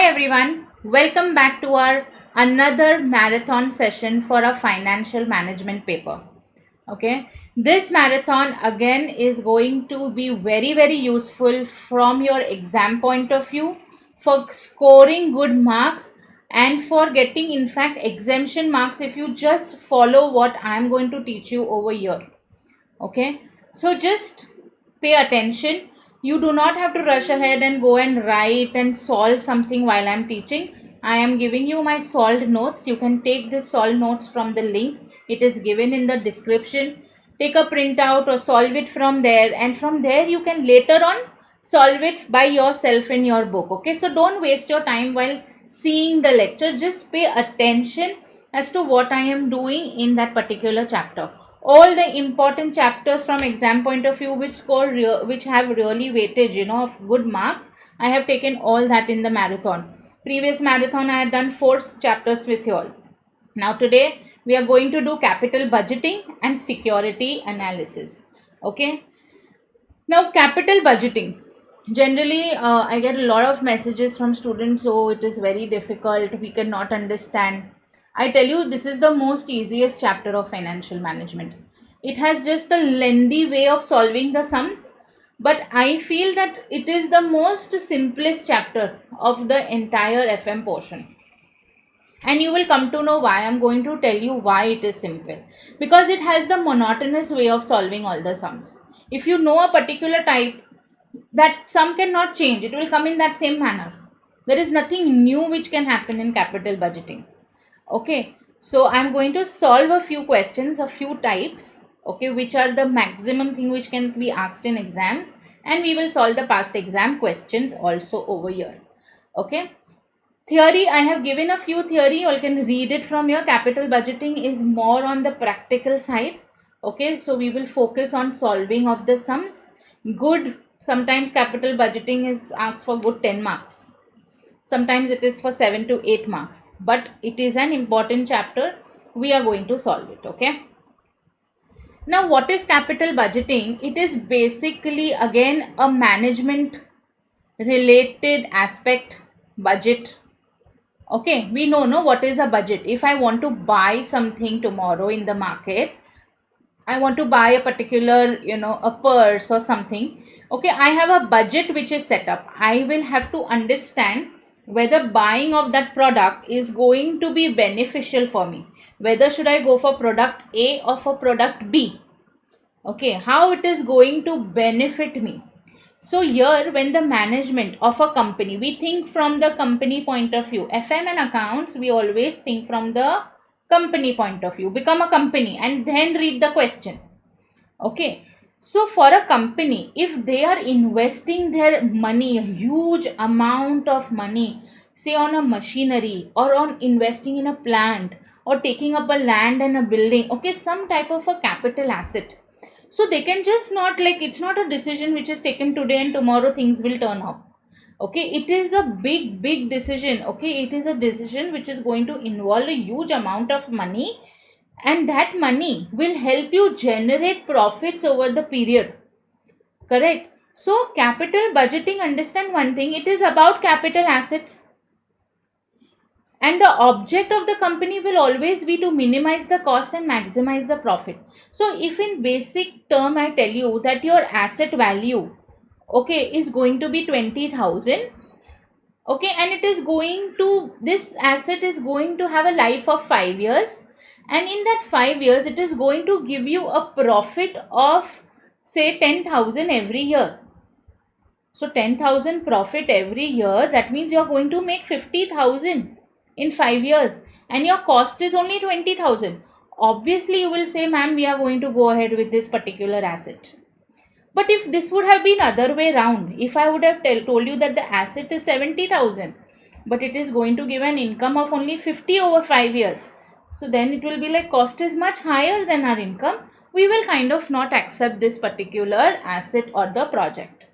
Hi everyone, welcome back to our another marathon session for a financial management paper. Okay, this marathon again is going to be very useful from your exam point of view for scoring good marks and for getting in fact exemption marks if you just follow what I am going to teach you over here. Okay, so just pay attention. You do not have to rush ahead and go and write and solve something while I'm teaching. I am giving you my solved notes. You can take this solved notes from the link. It is given in the description. Take a printout or solve it from there, and from there you can later on solve it by yourself in your book. Okay, so don't waste your time while seeing the lecture. Just pay attention as to what I am doing in that particular chapter. All the important chapters from exam point of view which have really weightage of good marks, I have taken all that in the marathon. Previous marathon I had done 4 chapters with you all. Now today we are going to do capital budgeting and security analysis. Okay, now capital budgeting, generally I get a lot of messages from students, oh it is very difficult, we cannot understand. I tell you, this is the most easiest chapter of financial management. It has just a lengthy way of solving the sums, but I feel that it is the most simplest chapter of the entire FM portion. And you will come to know why. I'm going to tell you why it is simple. Because it has the monotonous way of solving all the sums. If you know a particular type, that sum cannot change. It will come in that same manner. There is nothing new which can happen in capital budgeting. Okay, so I'm going to solve a few questions, a few types, okay, which are the maximum thing which can be asked in exams, and we will solve the past exam questions also over here. Okay, theory, I have given a few theory, you can read it from here. Capital budgeting is more on the practical side. Okay, so we will focus on solving of the sums. Good, sometimes capital budgeting is asked for good 10 marks. Sometimes it is for 7 to 8 marks, but it is an important chapter. We are going to solve it. Okay. Now, what is capital budgeting? It is basically again a management related aspect. Budget. Okay, we know what is a budget. If I want to buy something tomorrow in the market, I want to buy a particular, a purse or something. Okay, I have a budget which is set up. I will have to understand whether buying of that product is going to be beneficial for me. Whether should I go for product A or for product B. Okay, how it is going to benefit me. So here, when the management of a company, we think from the company point of view. FM and accounts, we always think from the company point of view. Become a company and then read the question. Okay. So for a company, if they are investing their money, a huge amount of money, say on a machinery or on investing in a plant or taking up a land and a building, okay, some type of a capital asset. So they can just not, like, it's not a decision which is taken today and tomorrow things will turn up. Okay, it is a big decision. Okay, it is a decision which is going to involve a huge amount of money, and that money will help you generate profits over the period. Correct. So capital budgeting, understand one thing, it is about capital assets, and the object of the company will always be to minimize the cost and maximize the profit. So if in basic term I tell you that your asset value, okay, is going to be 20,000, okay, and it is going to, this asset is going to have a life of 5 years, and in that 5 years it is going to give you a profit of say 10,000 every year. So 10,000 profit every year, that means you are going to make 50,000 in 5 years, and your cost is only 20,000. Obviously you will say, ma'am, we are going to go ahead with this particular asset. But if this would have been other way round, if I would have told you that the asset is 70,000, but it is going to give an income of only 50 over 5 years, so then it will be like cost is much higher than our income. We will kind of not accept this particular asset or the project.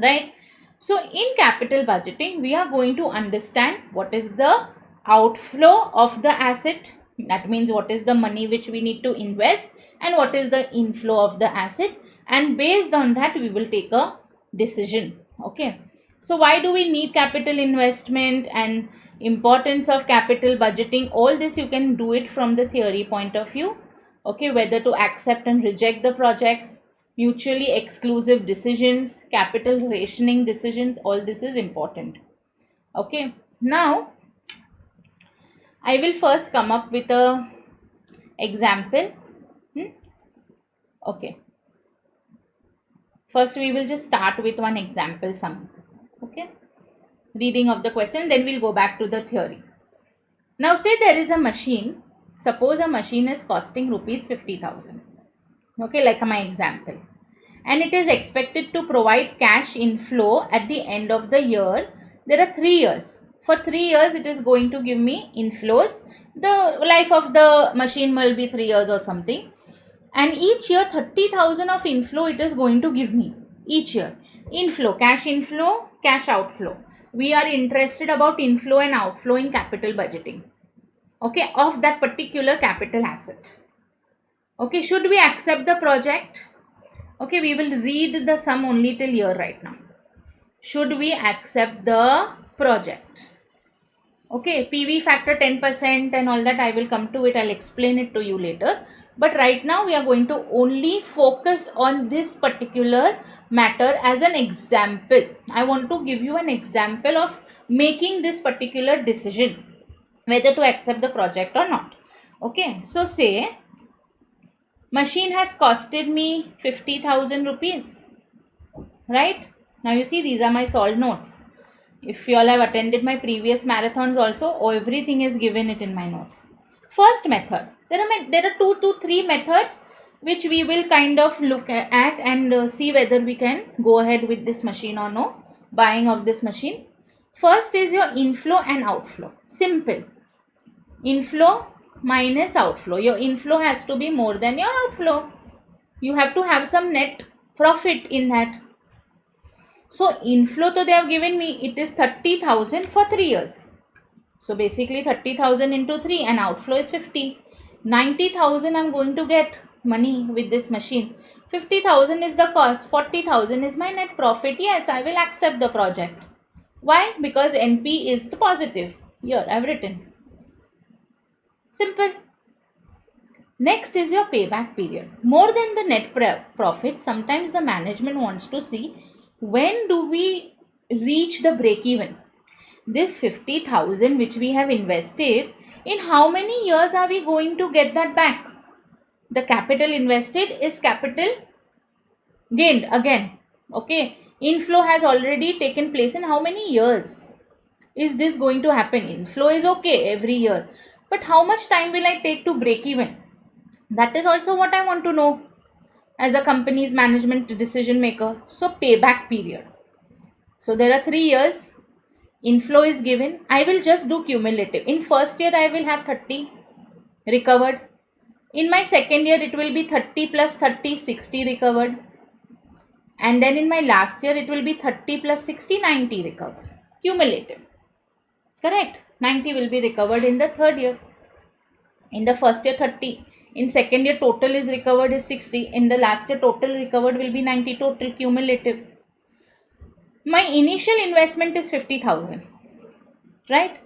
Right? So in capital budgeting, we are going to understand what is the outflow of the asset. That means what is the money which we need to invest and what is the inflow of the asset. And based on that, we will take a decision. Okay. So why do we need capital investment and importance of capital budgeting? All this you can do it from the theory point of view. Okay, whether to accept and reject the projects, mutually exclusive decisions, capital rationing decisions, all this is important. Okay, now I will first come up with a example. Okay, first we will just start with one example sum. Okay, reading of the question, then we'll go back to the theory. Now say there is a machine. Suppose a machine is costing rupees 50,000. Okay, like my example, and it is expected to provide cash inflow at the end of the year. There are 3 years. For 3 years it is going to give me inflows. The life of the machine will be 3 years or something, and each year 30,000 of inflow it is going to give me each year. Inflow, cash outflow. We are interested about inflow and outflow in capital budgeting, okay, of that particular capital asset. Okay, should we accept the project? Okay, we will read the sum only till here right now. Should we accept the project? Okay, PV factor 10% and all that, I will come to it. I'll explain it to you later. But right now we are going to only focus on this particular matter as an example. I want to give you an example of making this particular decision, whether to accept the project or not. Okay, so say machine has costed me 50,000 rupees. Right? Now you see, these are my solved notes. If you all have attended my previous marathons also, everything is given it in my notes. First method, there are 2 to 3 methods which we will kind of look at and see whether we can go ahead with this machine or no, buying of this machine. First is your inflow and outflow. Simple. Inflow minus outflow. Your inflow has to be more than your outflow. You have to have some net profit in that. So inflow to they have given me, it is 30,000 for 3 years. So basically 30,000 into 3, and outflow is 50. 90,000 I am going to get money with this machine. 50,000 is the cost, 40,000 is my net profit. Yes, I will accept the project. Why? Because NP is the positive. Here I have written. Simple. Next is your payback period. More than the net profit, sometimes the management wants to see when do we reach the break even. This 50,000 which we have invested, in how many years are we going to get that back? The capital invested is capital gained again. Okay, inflow has already taken place. In how many years is this going to happen? Inflow is okay every year, but how much time will I take to break even? That is also what I want to know as a company's management decision maker. So payback period. So there are 3 years. Inflow is given. I will just do cumulative. In first year I will have 30 recovered. In my second year it will be 30 plus 30, 60 recovered. And then in my last year it will be 30 plus 60, 90 recovered. Cumulative. Correct? 90 will be recovered in the third year. In the first year 30. In second year total is recovered is 60. In the last year total recovered will be 90, total cumulative. My initial investment is 50,000. Right?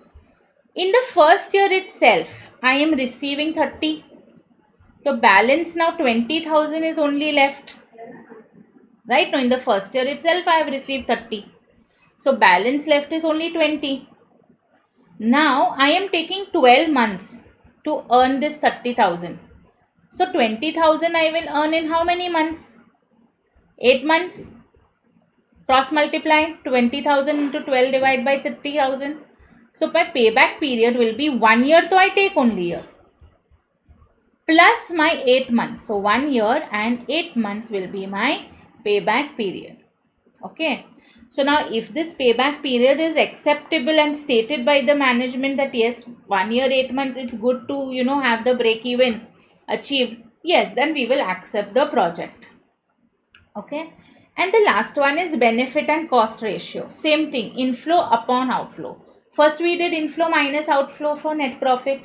In the first year itself, I am receiving 30. So balance now 20,000 is only left. Right? Now in the first year itself, I have received 30. So balance left is only 20. Now I am taking 12 months to earn this 30,000. So 20,000 I will earn in how many months? 8 months. Cross multiply 20,000 into 12 divided by 30,000. So my payback period will be 1 year, so I take only year. Plus my 8 months. So 1 year and 8 months will be my payback period. Okay. So now if this payback period is acceptable and stated by the management that yes, 1 year, 8 months, it's good to, have the break even achieved. Yes, then we will accept the project. Okay. And the last one is benefit and cost ratio. Same thing, inflow upon outflow. First we did inflow minus outflow for net profit.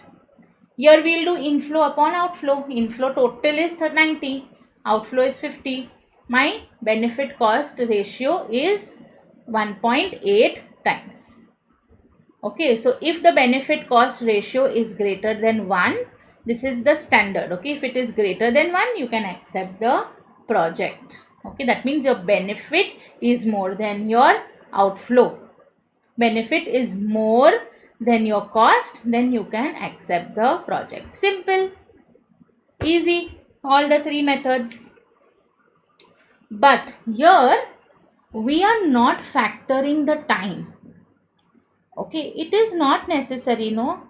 Here we will do inflow upon outflow. Inflow total is 90. Outflow is 50. My benefit cost ratio is 1.8 times. Okay, so if the benefit cost ratio is greater than 1, this is the standard. Okay, if it is greater than 1, you can accept the project. Okay, that means your benefit is more than your outflow. Benefit is more than your cost, then you can accept the project. Simple, easy, all the three methods. But here we are not factoring the time. Okay, it is not necessary, no,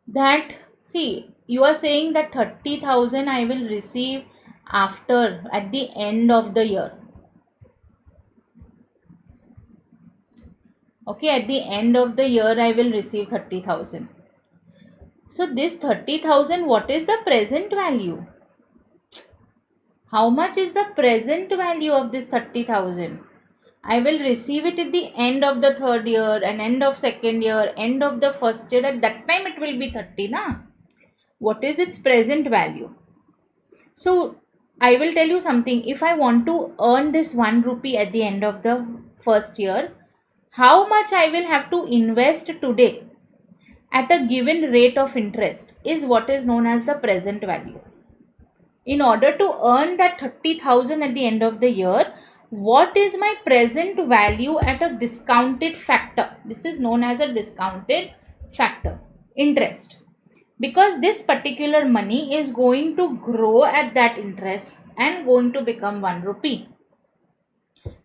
that, see, you are saying that 30,000 I will receive after, at the end of the year. Okay, at the end of the year I will receive 30,000. So this 30,000, what is the present value? How much is the present value of this 30,000? I will receive it at the end of the third year and end of second year, end of the first year. At that time it will be 30, na? What is its present value? So I will tell you something. If I want to earn this 1 rupee at the end of the first year, how much I will have to invest today at a given rate of interest is what is known as the present value. In order to earn that 30,000 at the end of the year, what is my present value at a discounted factor? This is known as a discounted factor, interest. Because this particular money is going to grow at that interest and going to become 1 rupee.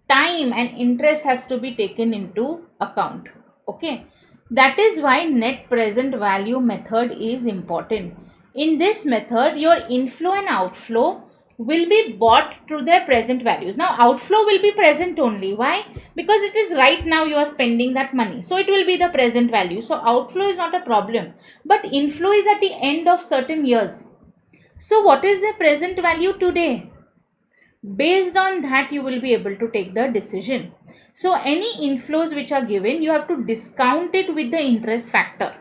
Time and interest has to be taken into account. Okay, that is why net present value method is important. In this method, your inflow and outflow will be bought to their present values. Now outflow will be present only. Why? Because it is right now you are spending that money, so it will be the present value. So outflow is not a problem, but inflow is at the end of certain years. So what is the present value today? Based on that you will be able to take the decision. So any inflows which are given, you have to discount it with the interest factor,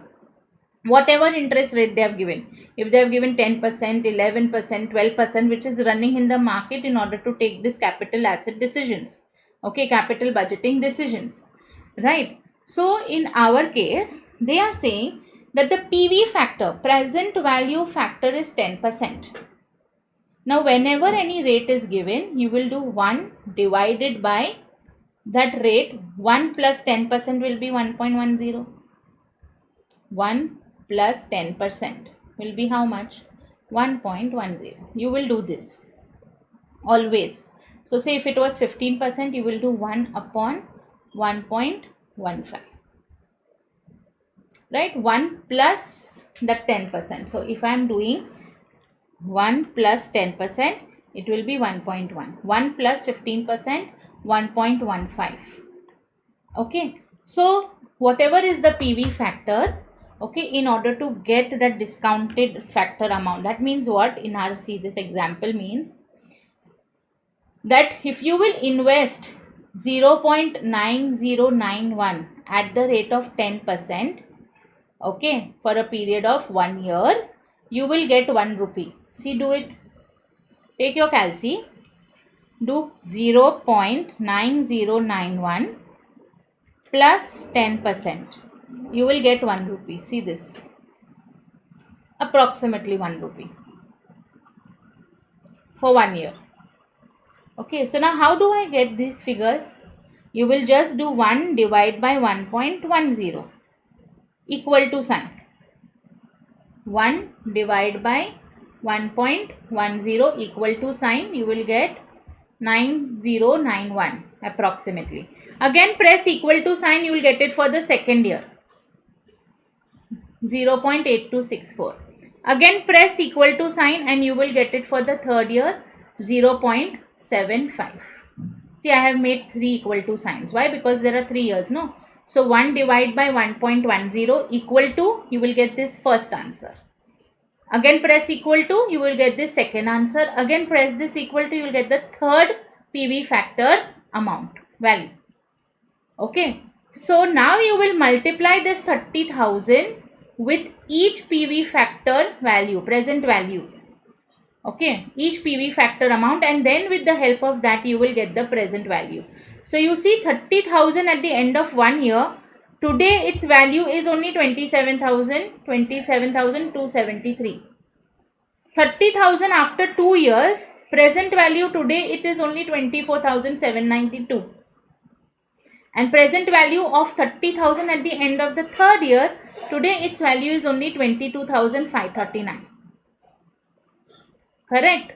whatever interest rate they have given. If they have given 10%, 11%, 12%, which is running in the market, in order to take this capital asset decisions, okay, capital budgeting decisions, right? So in our case, they are saying that the PV factor, present value factor, is 10%. Now whenever any rate is given, you will do 1 divided by that rate. 1 plus 10% will be 1.10. 1 plus 10% will be how much? 1.10. You will do this always. So say if it was 15%, you will do 1 upon 1.15. Right? 1 plus that 10%. So if I am doing 1 plus 10%, it will be 1.1. 1 plus 15%, 1.15. Okay. So whatever is the PV factor, okay, in order to get that discounted factor amount, that means what? In our, see, this example means that if you will invest 0.9091 at the rate of 10%, okay, for a period of 1 year, you will get 1 rupee. See, do it. Take your calci. Do 0.9091 plus 10%. You will get 1 rupee. See this. Approximately 1 rupee for 1 year. Okay, so now how do I get these figures? You will just do 1 divided by 1.10 equal to sign. 1 divided by 1.10 equal to sign. You will get 9091 approximately. Again press equal to sign, you will get it for the second year. 0.8264. Again press equal to sign and you will get it for the third year. 0.75. See, I have made 3 equal to signs. Why? Because there are 3 years, no? So 1 divided by 1.10 equal to, you will get this first answer. Again press equal to, you will get this second answer. Again press this equal to, you will get the third PV factor amount, value. Okay. So now you will multiply this 30,000 with each PV factor value, present value. Okay. Each PV factor amount, and then with the help of that you will get the present value. So you see 30,000 at the end of 1 year. Today its value is only 27,273. 30,000 after 2 years, present value today it is only 24,792. And present value of 30,000 at the end of the third year, today its value is only 22,539. Correct?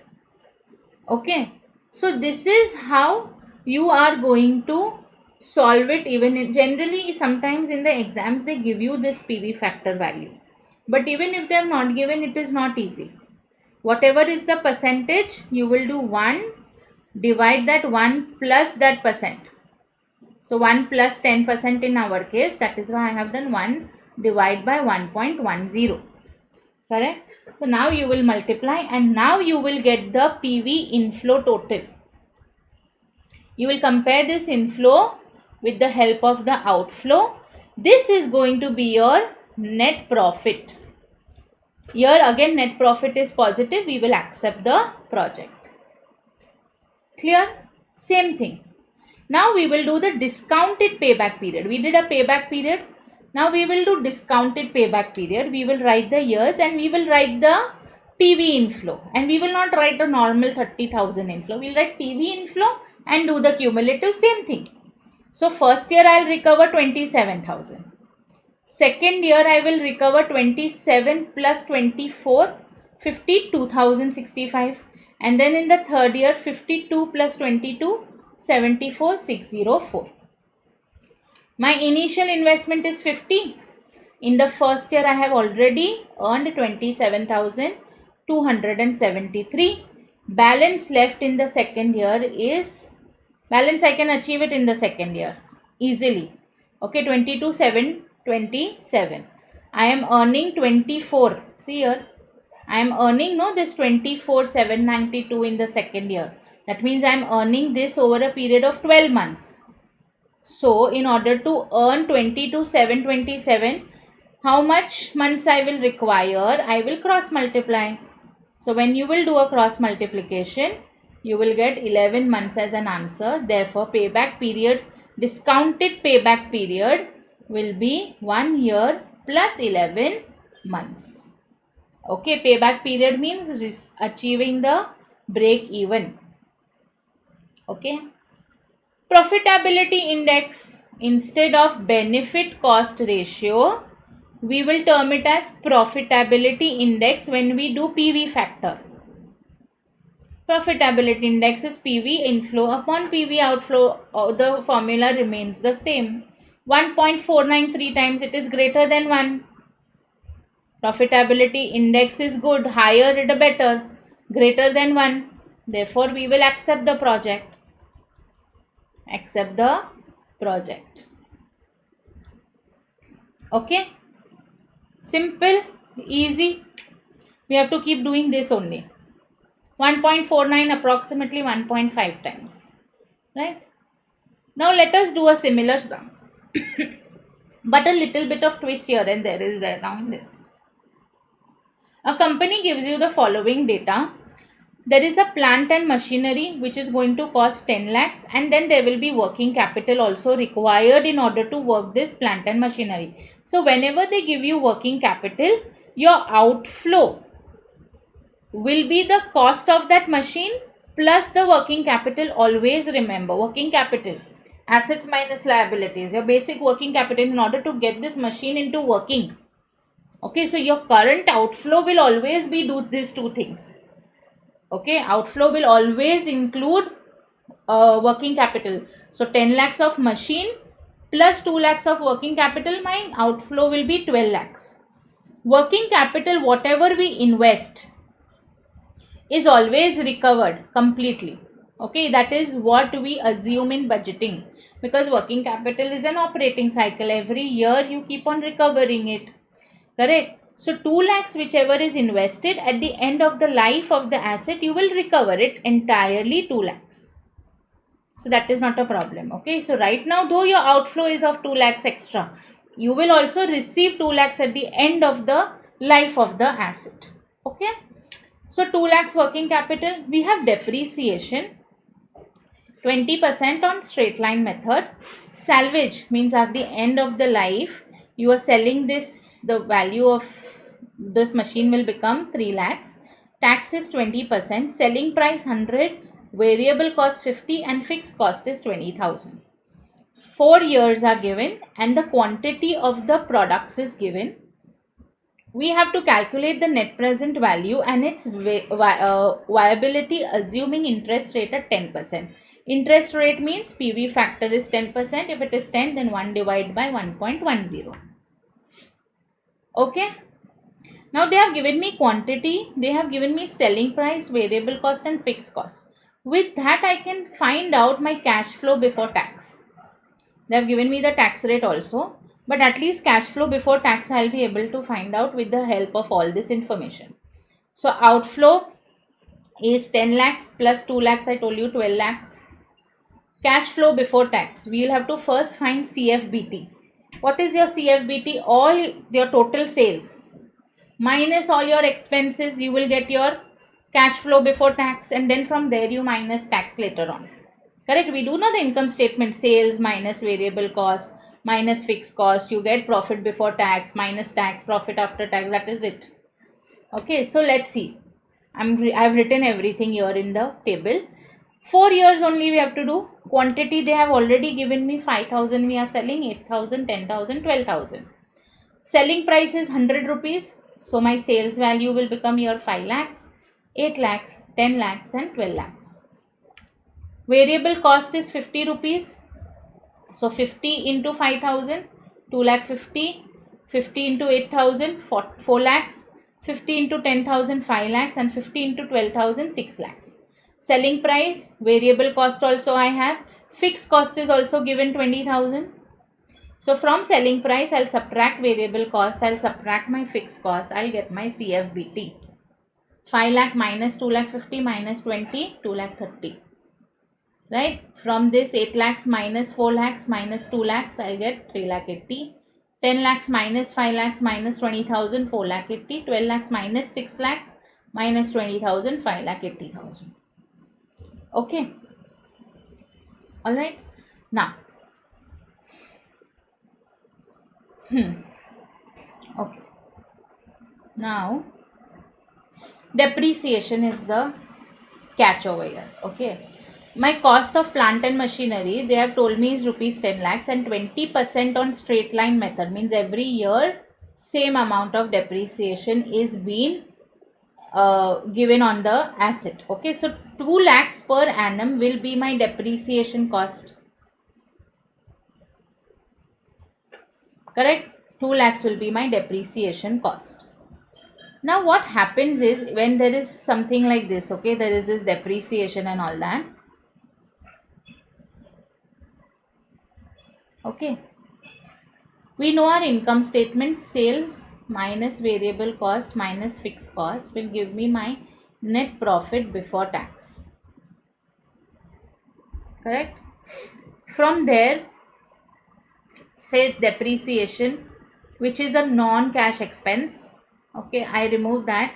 Okay. So this is how you are going to solve it. Even generally, sometimes in the exams they give you this PV factor value. But even if they have not given, it is not easy. Whatever is the percentage, you will do 1, divide that 1 plus that percent. So 1 plus 10% in our case, that is why I have done 1 divide by 1.10. Correct? So now you will multiply and now you will get the PV inflow total. You will compare this inflow with the help of the outflow. This is going to be your net profit. Here again net profit is positive. We will accept the project. Clear? Same thing. Now we will do the discounted payback period. We did a payback period. Now we will do discounted payback period. We will write the years and we will write the PV inflow. And we will not write a normal 30,000 inflow. We will write PV inflow and do the cumulative same thing. So first year I will recover 27,000. Second year I will recover 27 plus 24, 52,065. And then in the third year 52 plus 22, 74,604. My initial investment is 50. In the first year I have already earned 27,273. Balance left in the second year is, balance I can achieve it in the second year easily. Okay, 22,727. I am earning 24. See here, I am earning this 24,792 in the second year. That means I am earning this over a period of 12 months. So in order to earn 22,727, how much months I will require? I will cross multiply. So when you will do a cross multiplication, you will get 11 months as an answer. Therefore, payback period, discounted payback period will be 1 year plus 11 months. Okay, payback period means achieving the break even. Okay. Profitability index, instead of benefit cost ratio, we will term it as profitability index when we do PV factor. Profitability index is PV inflow upon PV outflow. The formula remains the same. 1.493 times it is greater than 1. Profitability index is good. Higher the better. Greater than 1. Therefore, we will accept the project. Accept the project. Okay. Simple, easy. We have to keep doing this only. 1.49 approximately 1.5 times. Right. Now let us do a similar sum. But a little bit of twist here and there is there now in this. A company gives you the following data. There is a plant and machinery which is going to cost 10 lakhs and then there will be working capital also required in order to work this plant and machinery. So whenever they give you working capital, your outflow will be the cost of that machine plus the working capital. Always remember, working capital, assets minus liabilities, your basic working capital in order to get this machine into working. Okay, so your current outflow will always be these two things. Okay, outflow will always include working capital. So 10 lakhs of machine plus 2 lakhs of working capital, my outflow will be 12 lakhs. Working capital, whatever we invest, is always recovered completely. Okay, that is what we assume in budgeting, because working capital is an operating cycle. Every year you keep on recovering it. Correct? So 2 lakhs whichever is invested, at the end of the life of the asset, you will recover it entirely 2 lakhs. So that is not a problem. Okay. So right now, though your outflow is of 2 lakhs extra, you will also receive 2 lakhs at the end of the life of the asset. Okay. So 2 lakhs working capital, we have depreciation. 20% on straight line method. Salvage means at the end of the life, you are selling this, the value of this machine will become 3 lakhs. Tax is 20%, selling price 100, variable cost 50 and fixed cost is 20,000. 4 years are given and the quantity of the products is given. We have to calculate the net present value and its viability assuming interest rate at 10%. Interest rate means PV factor is 10%. If it is 10, then 1 divided by 1.10. Okay. Now they have given me quantity, they have given me selling price, variable cost and fixed cost. With that I can find out my cash flow before tax. They have given me the tax rate also, but at least cash flow before tax I will be able to find out with the help of all this information. So outflow is 10 lakhs plus 2 lakhs, I told you 12 lakhs. Cash flow before tax, we will have to first find CFBT. What is your CFBT? All your total sales minus all your expenses, you will get your cash flow before tax, and then from there you minus tax later on. Correct? We do know the income statement, sales minus variable cost minus fixed cost, you get profit before tax minus tax, profit after tax, that is it. Okay, so let's see. I've written everything here in the table. 4 years only we have to do. Quantity they have already given me 5,000, we are selling 8,000, 10,000, 12,000. Selling price is 100 rupees. So my sales value will become here 5 lakhs, 8 lakhs, 10 lakhs and 12 lakhs. Variable cost is 50 rupees. So 50 into 5,000, 2 lakh 50, 50 into 8,000, 4 lakhs, 50 into 10,000, 5 lakhs and 50 into 12,000, 6 lakhs. Selling price, variable cost also I have, fixed cost is also given 20,000. So from selling price, I'll subtract variable cost, I'll subtract my fixed cost, I'll get my CFBT. 5 lakh minus 2 lakh 50 minus 20, 2 lakh 30. Right? From this 8 lakhs minus 4 lakhs minus 2 lakhs, I'll get 3 lakh 80. 10 lakhs minus 5 lakhs minus 20,000, 4 lakh 80. 12 lakhs minus 6 lakhs minus 20,000, 5 lakh 80,000. Okay. Alright. Now. Okay. Now, depreciation is the catch over here. Okay. My cost of plant and machinery, they have told me is rupees 10 lakhs and 20% on straight line method means every year same amount of depreciation is being given on the asset. Okay. So 2 lakhs per annum will be my depreciation cost. Correct? 2 lakhs will be my depreciation cost. Now what happens is when there is something like this, okay, there is this depreciation and all that. Okay. We know our income statement, sales minus variable cost minus fixed cost will give me my net profit before tax. Correct? From there, say depreciation, which is a non-cash expense. Okay, I remove that.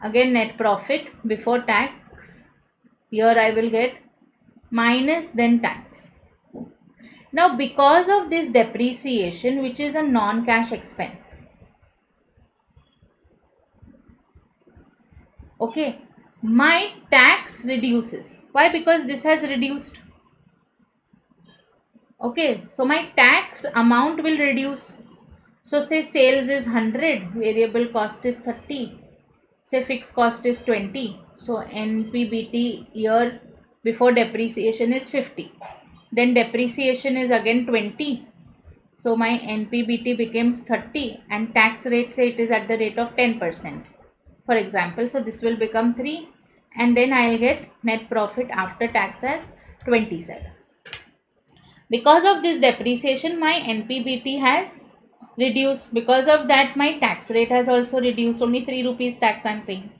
Again, net profit before tax. Here I will get minus then tax. Now, because of this depreciation, which is a non-cash expense. Okay, my tax reduces. Why? Because this has reduced. Okay, so my tax amount will reduce. So say sales is 100, variable cost is 30, say fixed cost is 20. So NPBT year before depreciation is 50. Then depreciation is again 20. So my NPBT becomes 30 and tax rate, say it is at the rate of 10%. For example, so this will become 3 and then I will get net profit after tax as 27. Because of this depreciation, my NPBT has reduced. Because of that, my tax rate has also reduced. Only 3 rupees tax I am paying.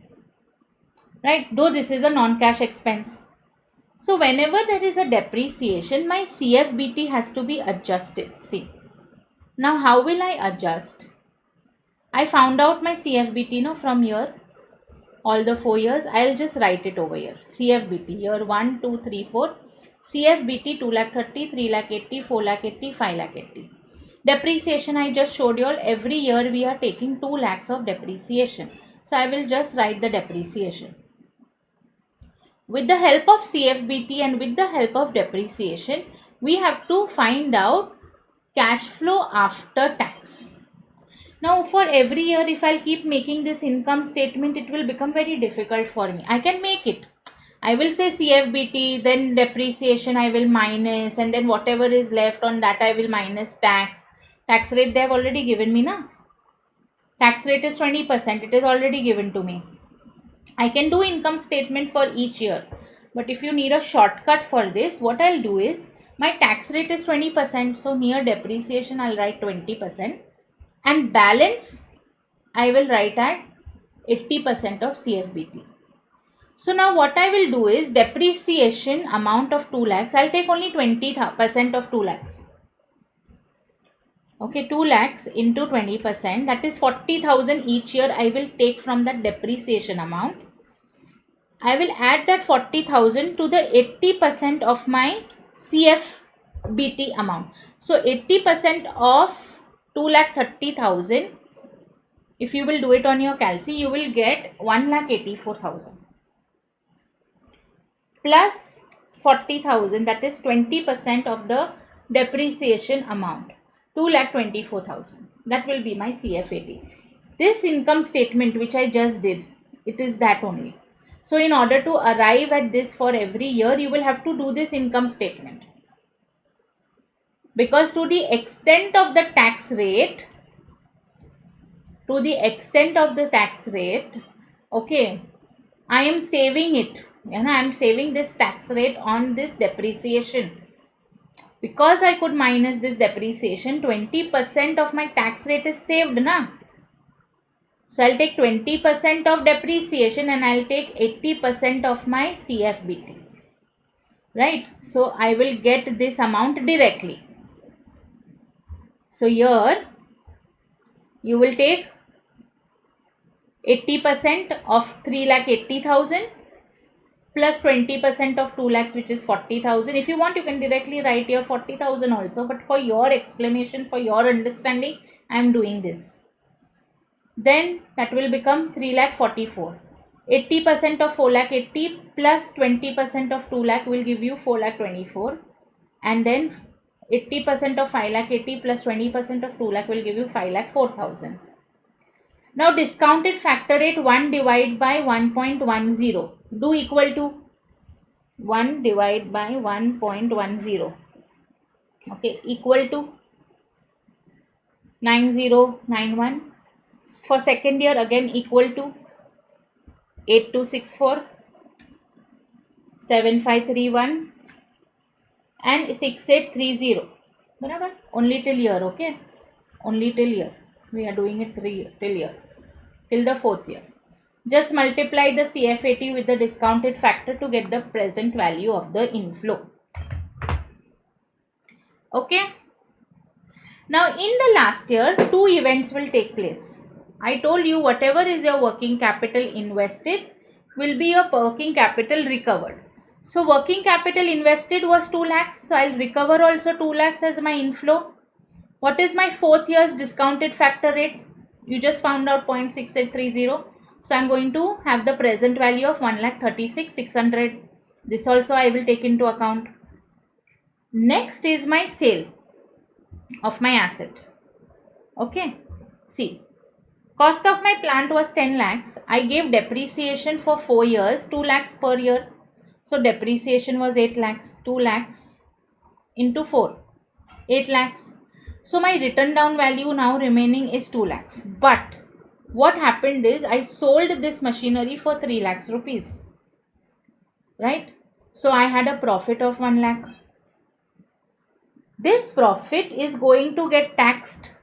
Right? Though this is a non-cash expense. So whenever there is a depreciation, my CFBT has to be adjusted. See. Now how will I adjust? I found out my CFBT now from here. All the 4 years. I will just write it over here. CFBT. Year 1, 2, 3, 4. CFBT 2 lakh 30, 3 lakh 80, 4 lakh 80, 5 lakh 80. Depreciation I just showed you all. Every year we are taking 2 lakhs of depreciation. So I will just write the depreciation. With the help of CFBT and with the help of depreciation, we have to find out cash flow after tax. Now for every year, if I'll keep making this income statement, it will become very difficult for me. I can make it. I will say CFBT, then depreciation I will minus, and then whatever is left on that I will minus tax. Tax rate they have already given me, na? Tax rate is 20%. It is already given to me. I can do income statement for each year. But if you need a shortcut for this, what I'll do is, my tax rate is 20%. So near depreciation, I'll write 20%. And balance, I will write at 80% of CFBT. So now what I will do is, depreciation amount of 2 lakhs, I'll take only 20% of 2 lakhs. Okay, 2 lakhs into 20%, that is 40,000 each year I will take from that depreciation amount. I will add that 40,000 to the 80% of my CFBT amount. So 80% of 2,30,000, if you will do it on your calci, you will get 1,84,000 plus 40,000, that is 20% of the depreciation amount, 2,24,000. That will be my CFAT. This income statement which I just did, it is that only. So in order to arrive at this for every year, you will have to do this income statement. Because to the extent of the tax rate, okay, I am saving it. I am saving this tax rate on this depreciation. Because I could minus this depreciation, 20% of my tax rate is saved, na? So I'll take 20% of depreciation and I'll take 80% of my CFBT. Right? So I will get this amount directly. So here you will take 80% of 3,80,000 plus 20% of 2 lakhs, which is 40,000. If you want, you can directly write here 40,000 also. But for your explanation, for your understanding, I am doing this. Then that will become 3,44,000. 80% of 4,80,000 plus 20% of 2 lakh will give you 4,24,000. And then 80% of 5,80,000 plus 20% of 2 lakh will give you 5,04,000. Now discounted factor rate 1 divided by 1.10. Do equal to 1 divided by 1.10. Okay, equal to 9091. For second year again equal to 8264, 7531 and 6830. Barabar? Only till year, okay? Only till year. We are doing it till year. Till the fourth year. Just multiply the CFAT with the discounted factor to get the present value of the inflow. Okay. Now in the last year, two events will take place. I told you whatever is your working capital invested will be your working capital recovered. So working capital invested was 2 lakhs. So I'll recover also 2 lakhs as my inflow. What is my fourth year's discounted factor rate? You just found out 0.6830. So I'm going to have the present value of 1,36,600. This also I will take into account. Next is my sale of my asset. Okay. See. Cost of my plant was 10 lakhs. I gave depreciation for 4 years, 2 lakhs per year. So depreciation was 8 lakhs. 2 lakhs into 4. 8 lakhs. So my written down value now remaining is 2 lakhs. But what happened is I sold this machinery for 3 lakhs rupees. Right? So I had a profit of 1 lakh. This profit is going to get taxed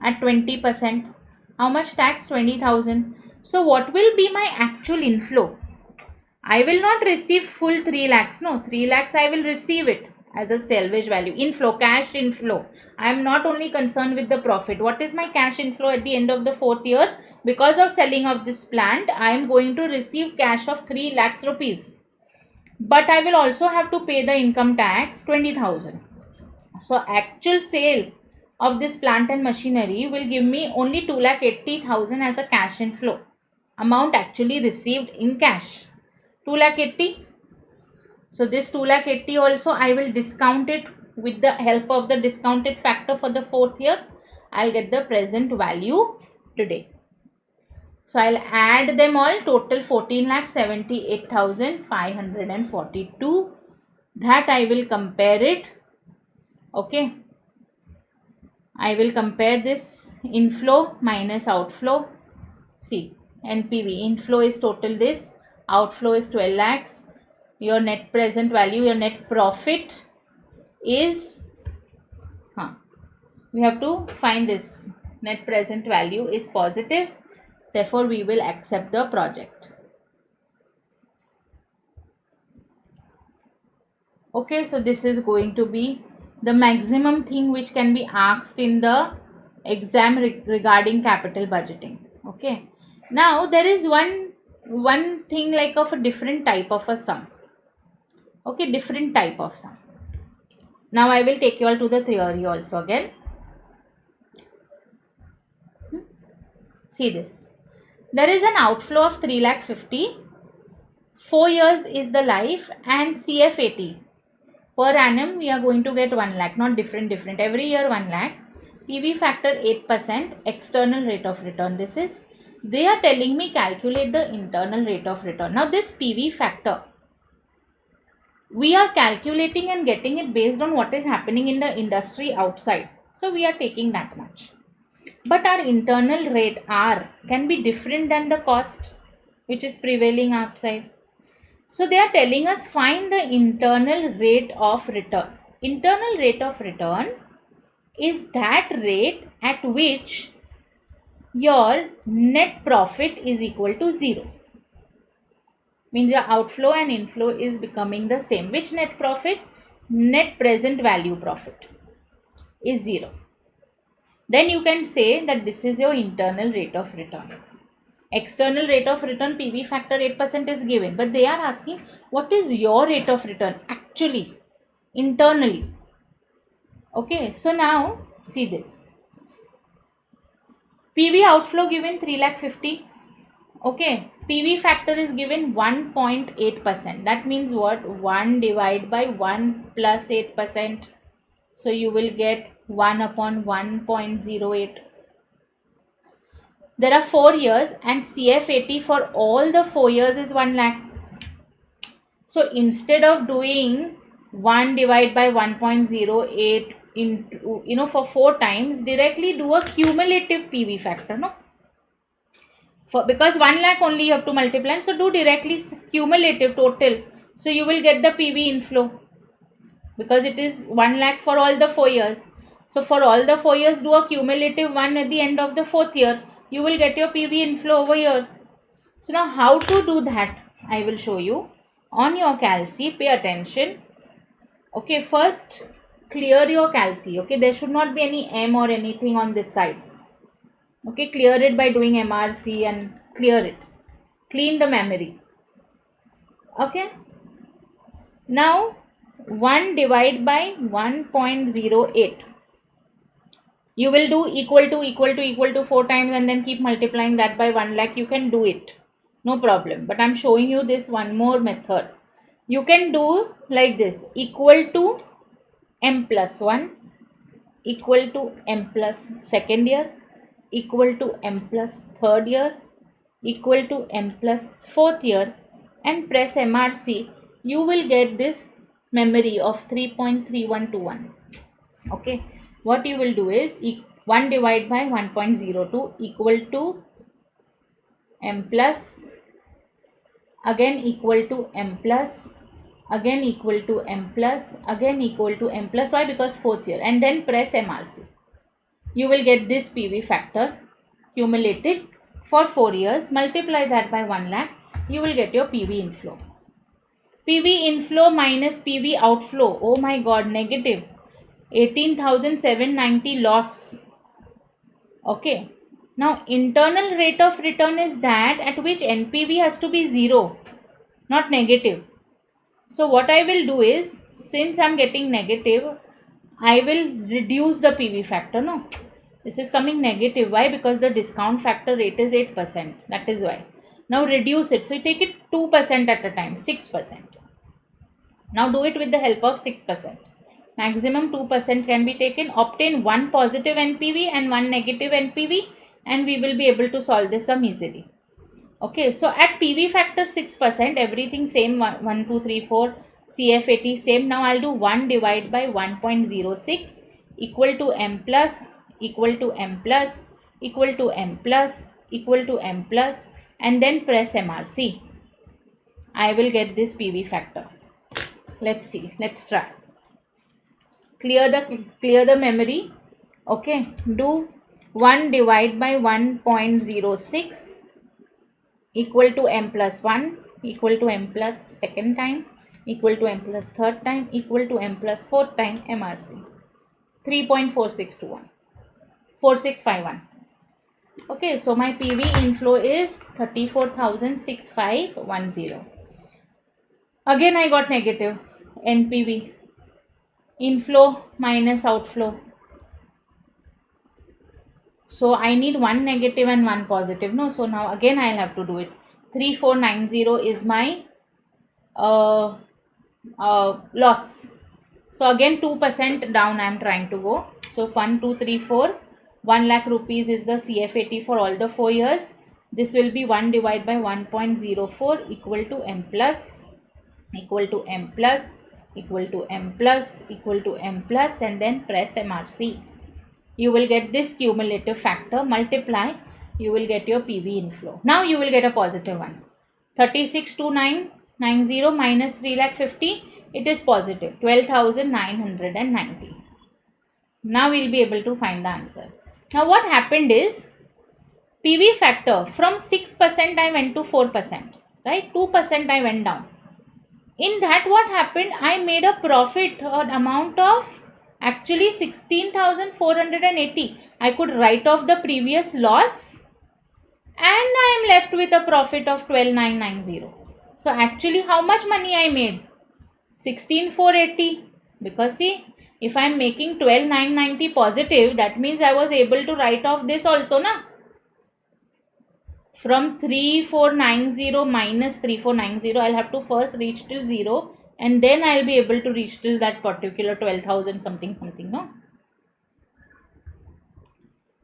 at 20%. How much tax? 20,000. So what will be my actual inflow? I will not receive full 3 lakhs. No, 3 lakhs I will receive it as a salvage value. Inflow, cash inflow. I am not only concerned with the profit. What is my cash inflow at the end of the fourth year? Because of selling of this plant, I am going to receive cash of 3 lakhs rupees. but I will also have to pay the income tax 20,000. So actual sale of this plant and machinery will give me only 2,80,000 as a cash inflow. Amount actually received in cash 2,80,000. So this 2,80,000 also I will discount it with the help of the discounted factor for the fourth year. I'll get the present value today. So I'll add them all, total 14,78,542. That I will compare it. Okay. I will compare this inflow minus outflow. See, NPV, inflow is total this, outflow is 12 lakhs. Your net present value, your net profit is, we have to find this. Net present value is positive. Therefore, we will accept the project. Okay, so this is going to be the maximum thing which can be asked in the exam regarding capital budgeting. Okay, now there is one thing like of a different type of a sum. Okay, different type of sum. Now I will take you all to the theory also again. See this. There is an outflow of 3,50,000. 4 years is the life, and CF80 per annum we are going to get 1 lakh, not different. Every year 1 lakh. PV factor 8%, external rate of return. This is, they are telling me calculate the internal rate of return. Now this PV factor, we are calculating and getting it based on what is happening in the industry outside. So we are taking that much. But our internal rate R can be different than the cost which is prevailing outside. So they are telling us find the internal rate of return. Internal rate of return is that rate at which your net profit is equal to 0. Means your outflow and inflow is becoming the same. Which net profit? Net present value profit is 0. Then you can say that this is your internal rate of return. External rate of return, PV factor 8% is given, but they are asking what is your rate of return actually internally. Okay, so now see this. PV outflow given 3,50,000. Okay, PV factor is given 1.8%. That means what? 1 divided by 1 plus 8%. So you will get 1 upon 1.08. There are 4 years and CF80 for all the 4 years is 1 lakh. So instead of doing 1 divided by 1.08 into, for 4 times, directly do a cumulative PV factor, no? Because 1 lakh only you have to multiply, so do directly cumulative total. So you will get the PV inflow because it is 1 lakh for all the 4 years. So for all the 4 years, do a cumulative 1 at the end of the 4th year. You will get your PV inflow over here. So now how to do that? I will show you. On your calci, pay attention. Okay, first clear your calci. Okay, there should not be any M or anything on this side. Okay, clear it by doing MRC and clear it. Clean the memory. Okay. Now 1 divided by 1.08. You will do equal to 4 times and then keep multiplying that by 1 lakh. You can do it. No problem. But I am showing you this one more method. You can do like this. Equal to M plus 1. Equal to M plus second year. Equal to M plus third year. Equal to M plus fourth year. And press MRC. You will get this memory of 3.3121. Okay. What you will do is 1 divided by 1.02 equal to M plus, again equal to M plus, again equal to M plus, again equal to M plus. Why? Because 4th year. And then press MRC. You will get this PV factor cumulated for 4 years. Multiply that by 1 lakh. You will get your PV inflow. PV inflow minus PV outflow. Oh my God, negative. 18,790 loss. Okay. Now internal rate of return is that at which NPV has to be 0, not negative. So what I will do is, since I'm getting negative, I will reduce the PV factor. No, this is coming negative. Why? Because the discount factor rate is 8%. That is why. Now reduce it. So you take it 2% at a time, 6%. Now do it with the help of 6%. Maximum 2% can be taken. Obtain one positive NPV and one negative NPV, and we will be able to solve this sum easily. Okay, so at PV factor 6%, everything same, 1, 2, 3, 4, CF80 same. Now I'll do 1 divided by 1.06 equal to M plus, equal to M plus, equal to M plus, equal to M plus, and then press MRC. I will get this PV factor. Let's see, let's try. Clear the memory. Okay, do 1 divided by 1.06 equal to M plus 1, equal to M plus second time, equal to M plus third time, equal to M plus fourth time, MRC. 3.4621, 4651. Okay, so my PV inflow is 34,6510. Again I got negative NPV. Inflow minus outflow. So I need one negative and one positive. No, so now again I'll have to do it. 3490 is my loss. So again 2% down I'm trying to go. So 1, 2, 3, 4. 1 lakh rupees is the CF80 for all the 4 years. This will be 1 divided by 1.04 equal to M plus, equal to M plus, equal to M plus, equal to M plus, and then press MRC. You will get this cumulative factor, multiply, you will get your PV inflow. Now you will get a positive one. 362990 minus 3,50,000, it is positive 12,990. Now we will be able to find the answer. Now what happened is, PV factor from 6% I went to 4%, right? 2% I went down. In that what happened, I made a profit or amount of actually 16,480. I could write off the previous loss and I am left with a profit of 12,990. So actually how much money I made? 16,480. Because see, if I am making 12,990 positive, that means I was able to write off this also, na? From 3490 minus 3490, I'll have to first reach till 0 and then I'll be able to reach till that particular 12,000 something, no?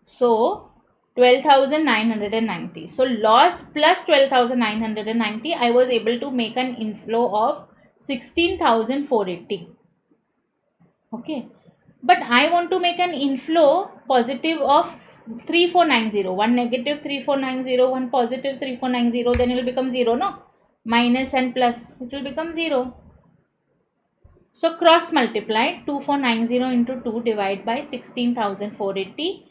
So 12,990. So loss plus 12,990, I was able to make an inflow of 16,480. Okay. But I want to make an inflow positive of 3490, one negative 3490, one positive 3490, then it will become 0, no? Minus and plus, it will become 0. So cross multiply, 2490 into 2 divided by 16,480,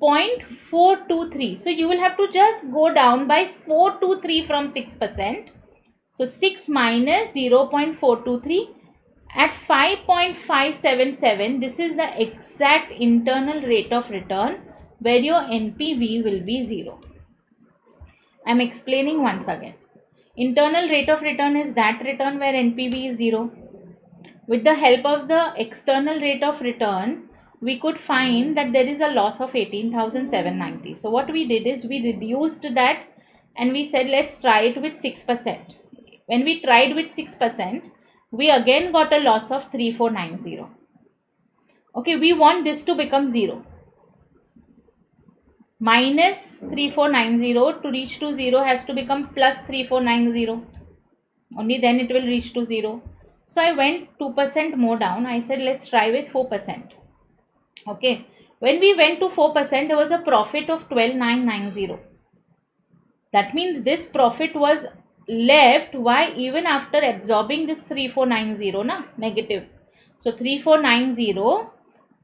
0.423. So you will have to just go down by 423 from 6%. So 6 minus 0.423 at 5.577. This is the exact internal rate of return where your NPV will be 0. I am explaining once again. Internal rate of return is that return where NPV is 0. With the help of the external rate of return, we could find that there is a loss of 18,790. So what we did is we reduced that and we said let's try it with 6%. When we tried with 6%, we again got a loss of 3490. Okay, we want this to become 0. Minus 3490 to reach to 0 has to become plus 3490. Only then it will reach to 0. So I went 2% more down. I said let's try with 4%. Okay. When we went to 4%, there was a profit of 12,990. That means this profit was left. Why? Even after absorbing this 3490, na, negative. So 3490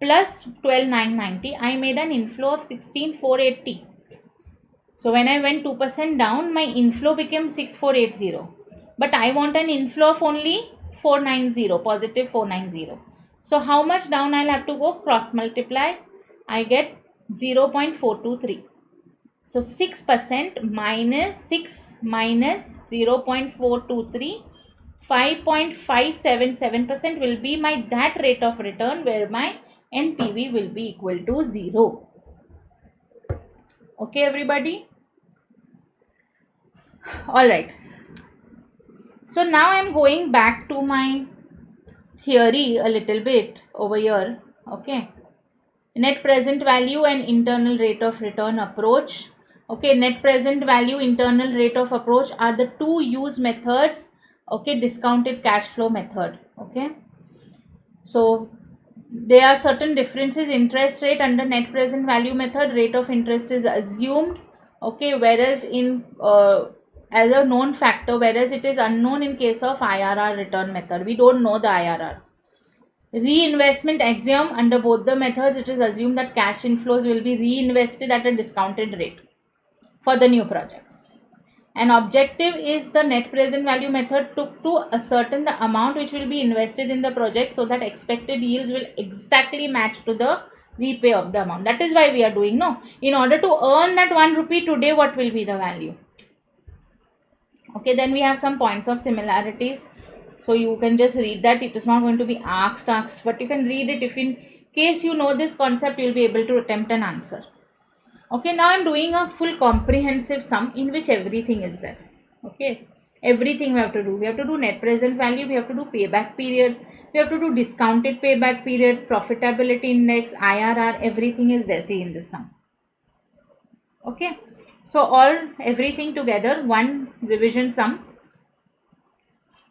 plus 12,990, I made an inflow of 16,480. So when I went 2% down, my inflow became 6,480. But I want an inflow of only 490, positive 490. So how much down I'll have to go? Cross multiply. I get 0.423. So 6% minus 6 minus 0.423, 5.577% will be my that rate of return where my NPV will be equal to 0. Okay, everybody? Alright. So now I'm going back to my theory a little bit over here. Okay. Net present value and internal rate of return approach. Okay, net present value, internal rate of approach are the two used methods. Okay, discounted cash flow method. Okay, so there are certain differences. Interest rate under net present value method, rate of interest is assumed. Okay, whereas in as a known factor, whereas it is unknown in case of IRR return method. We don't know the IRR. Reinvestment axiom under both the methods, it is assumed that cash inflows will be reinvested at a discounted rate for the new projects. An objective is the net present value method to ascertain the amount which will be invested in the project so that expected yields will exactly match to the repay of the amount. That is why we are doing, no, in order to earn that 1 rupee today, what will be the value? Okay, then we have some points of similarities. So you can just read that. It is not going to be asked, but you can read it. If in case you know this concept, you will be able to attempt an answer. Okay, now I am doing a full comprehensive sum in which everything is there. Okay, everything we have to do. We have to do net present value, we have to do payback period, we have to do discounted payback period, profitability index, IRR, everything is there, see, in this sum. Okay, so everything together, one revision sum.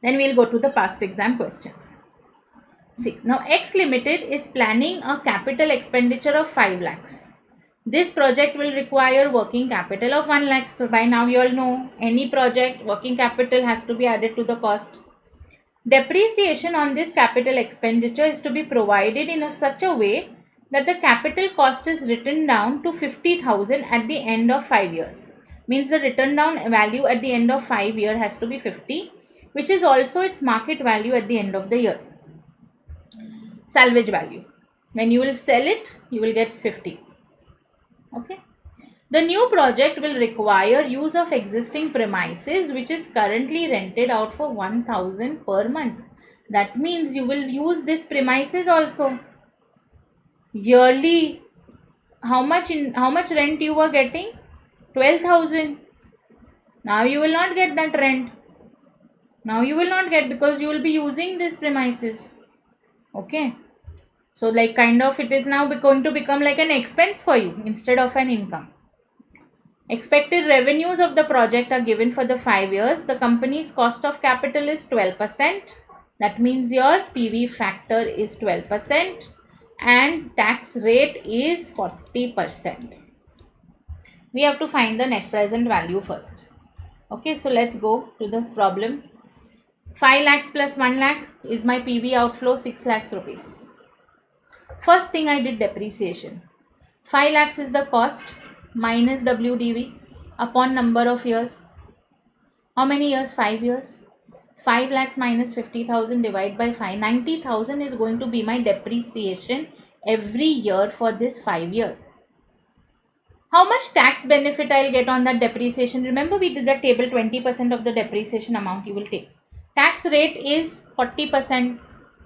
Then we will go to the past exam questions. See, now X Limited is planning a capital expenditure of 5 lakhs. This project will require working capital of 1 lakh. So by now you all know, any project working capital has to be added to the cost. Depreciation on this capital expenditure is to be provided in such a way that the capital cost is written down to 50,000 at the end of 5 years. Means the written down value at the end of 5 years has to be 50, which is also its market value at the end of the year. Salvage value. When you will sell it, you will get 50. Okay. The new project will require use of existing premises which is currently rented out for 1,000 per month. That means you will use this premises also. Yearly, how much rent you were getting? 12,000. Now you will not get that rent. Now you will not get, because you will be using this premises. Okay. So like kind of it is now going to become like an expense for you instead of an income. Expected revenues of the project are given for the 5 years. The company's cost of capital is 12%. That means your PV factor is 12% and tax rate is 40%. We have to find the net present value first. Okay, so let's go to the problem. 5 lakhs plus 1 lakh is my PV outflow, 6 lakhs rupees. First thing I did depreciation. 5 lakhs is the cost minus WDV upon number of years. How many years? 5 years. 5 lakhs minus 50,000 divided by 5. 90,000 is going to be my depreciation every year for this 5 years. How much tax benefit I'll get on that depreciation? Remember we did that table, 20% of the depreciation amount you will take. Tax rate is 40%.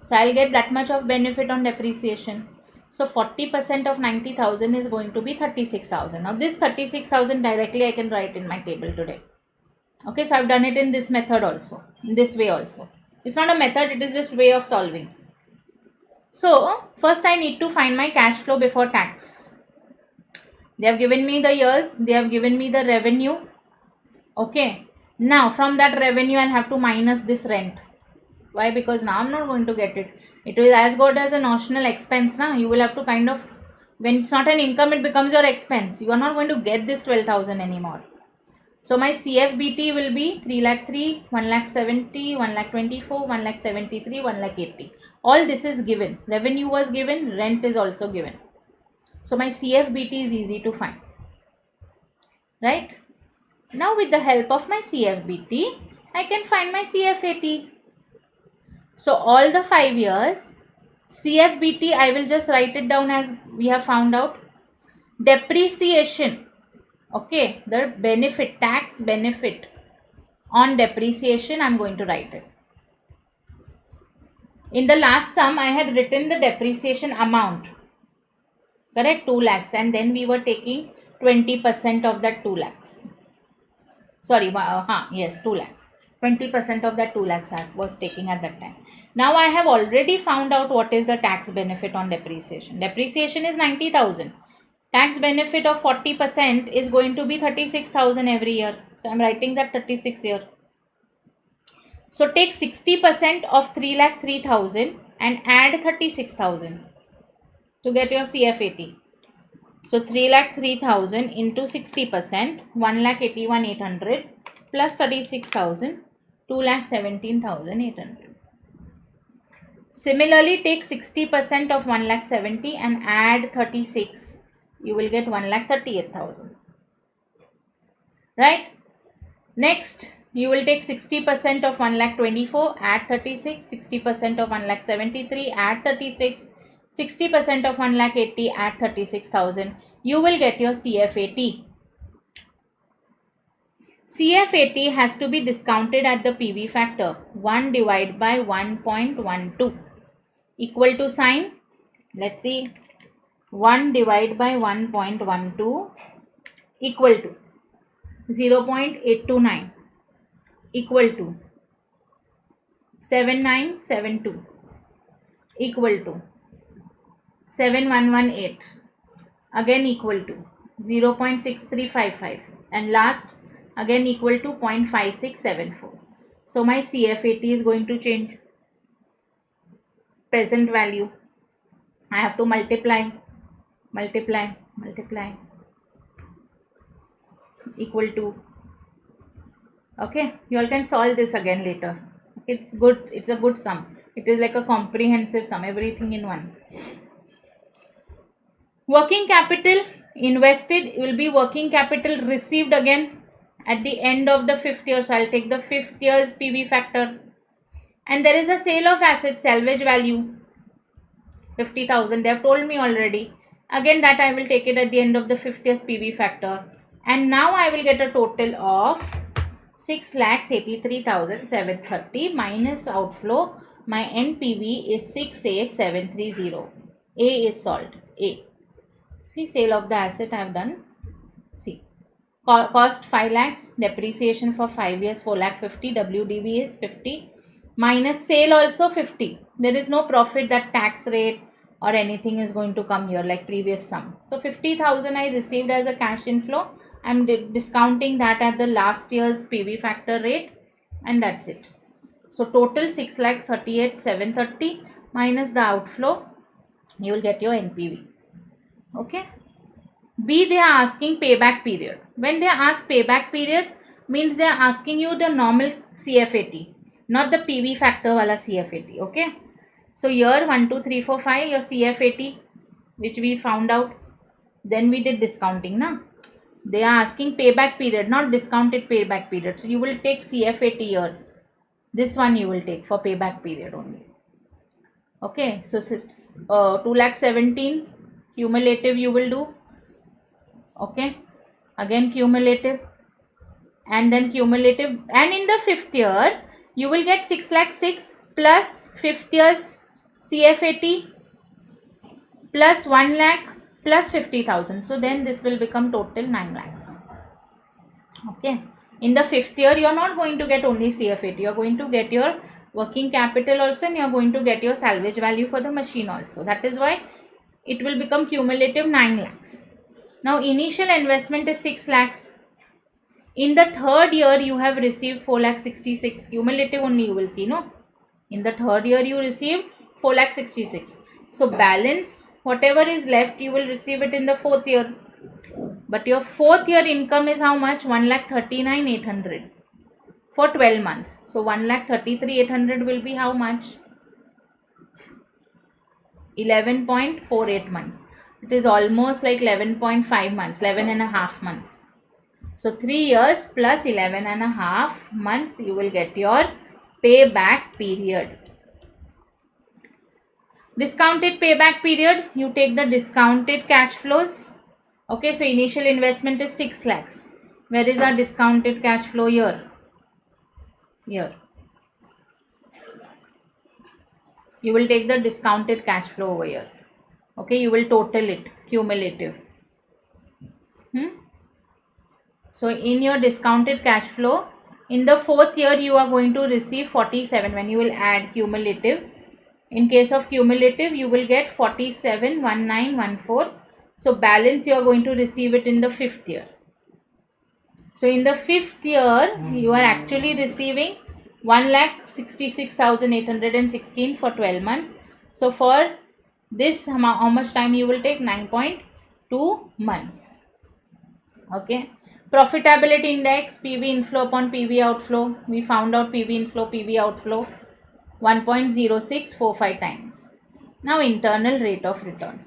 So I'll get that much of benefit on depreciation. So 40% of 90,000 is going to be 36,000. Now this 36,000 directly I can write in my table today. Okay, so I've done it in this method also, in this way also. It's not a method, it is just way of solving. So first I need to find my cash flow before tax. They have given me the years, they have given me the revenue. Okay, now from that revenue I'll have to minus this rent. Why? Because now I'm not going to get it. It is as good as a notional expense. Now you will have to kind of, when it's not an income, it becomes your expense. You are not going to get this 12,000 anymore. So my CFBT will be 3 lakh 3, 1 lakh 70, 1 lakh 24, 1 lakh 73, 1 lakh 80. All this is given. Revenue was given, rent is also given. So my CFBT is easy to find. Right? Now with the help of my CFBT, I can find my CFAT. So all the 5 years, CFBT, I will just write it down as we have found out. Depreciation, okay, the benefit, tax benefit on depreciation, I am going to write it. In the last sum, I had written the depreciation amount, correct, 2 lakhs, and then we were taking 20% of that 2 lakhs. Sorry, yes, 2 lakhs. 20% of that 2 lakhs I was taking at that time. Now I have already found out what is the tax benefit on depreciation. Depreciation is 90,000. Tax benefit of 40% is going to be 36,000 every year. So I am writing that 36 here. So take 60% of 3,03,000 and add 36,000 to get your CF80. So 3,03,000 into 60%, 1,81,800 plus 36,000, 2,17,800. Similarly, take 60% of 1,70,000 and add 36. You will get 1,38,000. Right? Next, you will take 60% of 1,24,000, add 36, 60% of 1,73,000, add 36, 60% of 1,80,000, add 36,000. You will get your CF80. CF80 has to be discounted at the PV factor 1 divided by 1.12 equal to sign. Let's see, 1 divided by 1.12 equal to 0.829 equal to 7972 equal to 7118 again equal to 0.6355 and last again equal to 0.5674. So my CF80 is going to change. Present value, I have to multiply equal to, okay, you all can solve this again later. It's good, it's a good sum. It is like a comprehensive sum, everything in one. Working capital invested will be working capital received again at the end of the 5th year. So I'll take the 5th year's PV factor. And there is a sale of assets, salvage value 50,000. They have told me already. Again that I will take it at the end of the 5th year's PV factor. And now I will get a total of 6,83,730 minus outflow. My NPV is 68,730. A is solved. A. See, sale of the asset I have done. See, cost 5 lakhs, depreciation for 5 years 4,50,000, WDV is 50 minus sale also 50. There is no profit, that tax rate or anything is going to come here like previous sum. So 50,000 I received as a cash inflow. I am discounting that at the last year's PV factor rate and that's it. So total 6,38,730 minus the outflow, you will get your NPV. Okay. B, they are asking payback period. When they ask payback period, means they are asking you the normal CF80, not the PV factor wala CF80. Okay. So here 1, 2, 3, 4, 5, your CF80, which we found out. Then we did discounting, na. They are asking payback period, not discounted payback period. So you will take CF80 here. This one you will take for payback period only. Okay. So 2,17,000 cumulative you will do. Okay. Again cumulative. And then cumulative. And in the 5th year, you will get 6,06,000 plus 5th year's CF80 plus 1 lakh plus 50,000. So then this will become total 9 lakhs. Okay. In the 5th year, you are not going to get only CF80. You are going to get your working capital also and you are going to get your salvage value for the machine also. That is why it will become cumulative 9 lakhs. Now initial investment is 6 lakhs. In the 3rd year, you have received 4,66,000. Cumulative only you will see, no? In the 3rd year, you received 4,66,000. So balance, whatever is left, you will receive it in the 4th year. But your 4th year income is how much? 1,39,800 for 12 months. So 1,33,800 will be how much? 11.48 months. It is almost like 11.5 months, 11 and a half months. So 3 years plus 11 and a half months, you will get your payback period. Discounted payback period, you take the discounted cash flows. Okay, so initial investment is 6 lakhs. Where is our discounted cash flow here? Here. You will take the discounted cash flow over here. Okay, you will total it, cumulative. So in your discounted cash flow, in the 4th year, you are going to receive 47 when you will add cumulative. In case of cumulative, you will get 471914. So balance you are going to receive it in the 5th year. So in the 5th year, you are actually receiving 1,66,816 for 12 months. So for this, how much time you will take? 9.2 months. Okay. Profitability index, PV inflow upon PV outflow. We found out PV inflow, PV outflow 1.0645 times. Now internal rate of return.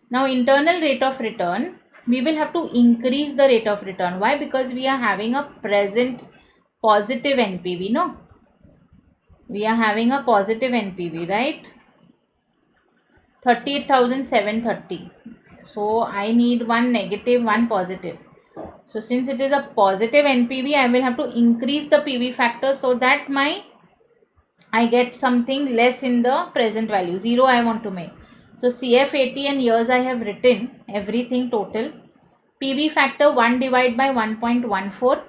Now internal rate of return, we will have to increase the rate of return. Why? Because we are having a present positive NPV, no? We are having a positive NPV, right? 38,730. So I need one negative, one positive. So since it is a positive NPV, I will have to increase the PV factor so that I get something less in the present value. 0 I want to make. So CF80 and years I have written everything total. PV factor 1 divided by 1.14.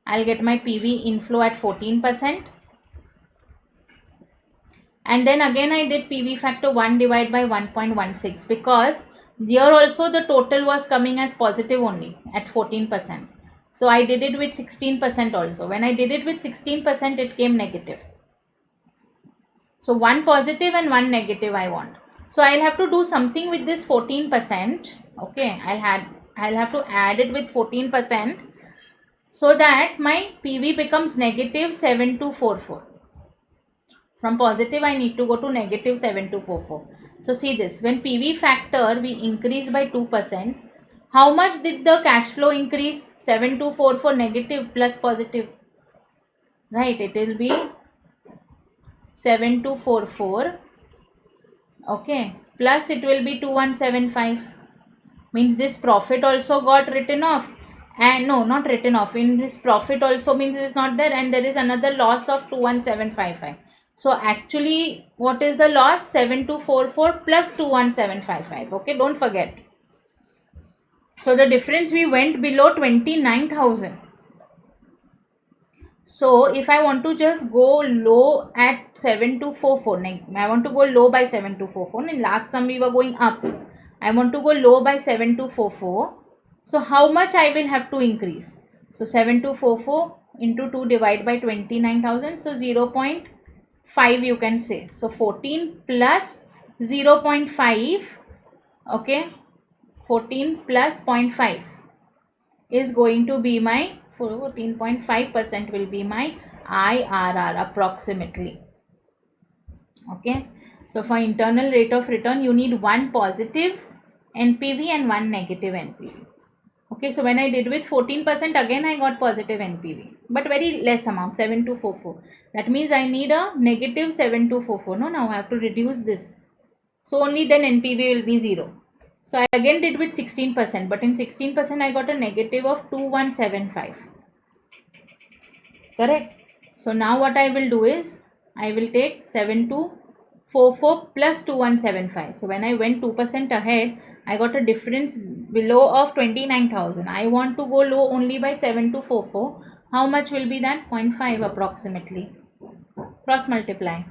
I'll get my PV inflow at 14%. And then again I did PV factor 1 divided by 1.16 because here also the total was coming as positive only at 14%. So I did it with 16% also. When I did it with 16%, it came negative. So one positive and one negative I want. So I'll have to do something with this 14%. Okay, I'll have to add it with 14% so that my PV becomes negative 7244. From positive I need to go to negative 7244. So see this, when PV factor we increase by 2%, how much did the cash flow increase? 7244 negative plus positive. Right, it will be 7244. Okay, plus it will be 2175. Means this profit also got written off. And no, not written off. In this profit also means it is not there, and there is another loss of 21755. So actually, what is the loss? 7244 plus 21755. Okay, don't forget. So the difference, we went below 29,000. So if I want to just go low at 7244, I want to go low by 7244. In last sum we were going up. I want to go low by 7244. So how much I will have to increase? So 7244 into 2 divided by 29,000. So 0.5 you can say. So 14 plus 0.5. Okay. 14 plus 0.5 is going to be my 14.5% will be my IRR approximately. Okay. So for internal rate of return, you need one positive NPV and one negative NPV. Okay. So when I did with 14%, again I got positive NPV, but very less amount, 7244. That means I need a negative 7244. No, now I have to reduce this. So only then NPV will be 0. So I again did with 16%, but in 16% I got a negative of 2175. Correct. So now what I will do is, I will take 7244 plus 2175. So when I went 2% ahead, I got a difference below of 29,000. I want to go low only by 7244. How much will be that? 0.5 approximately. Cross multiply.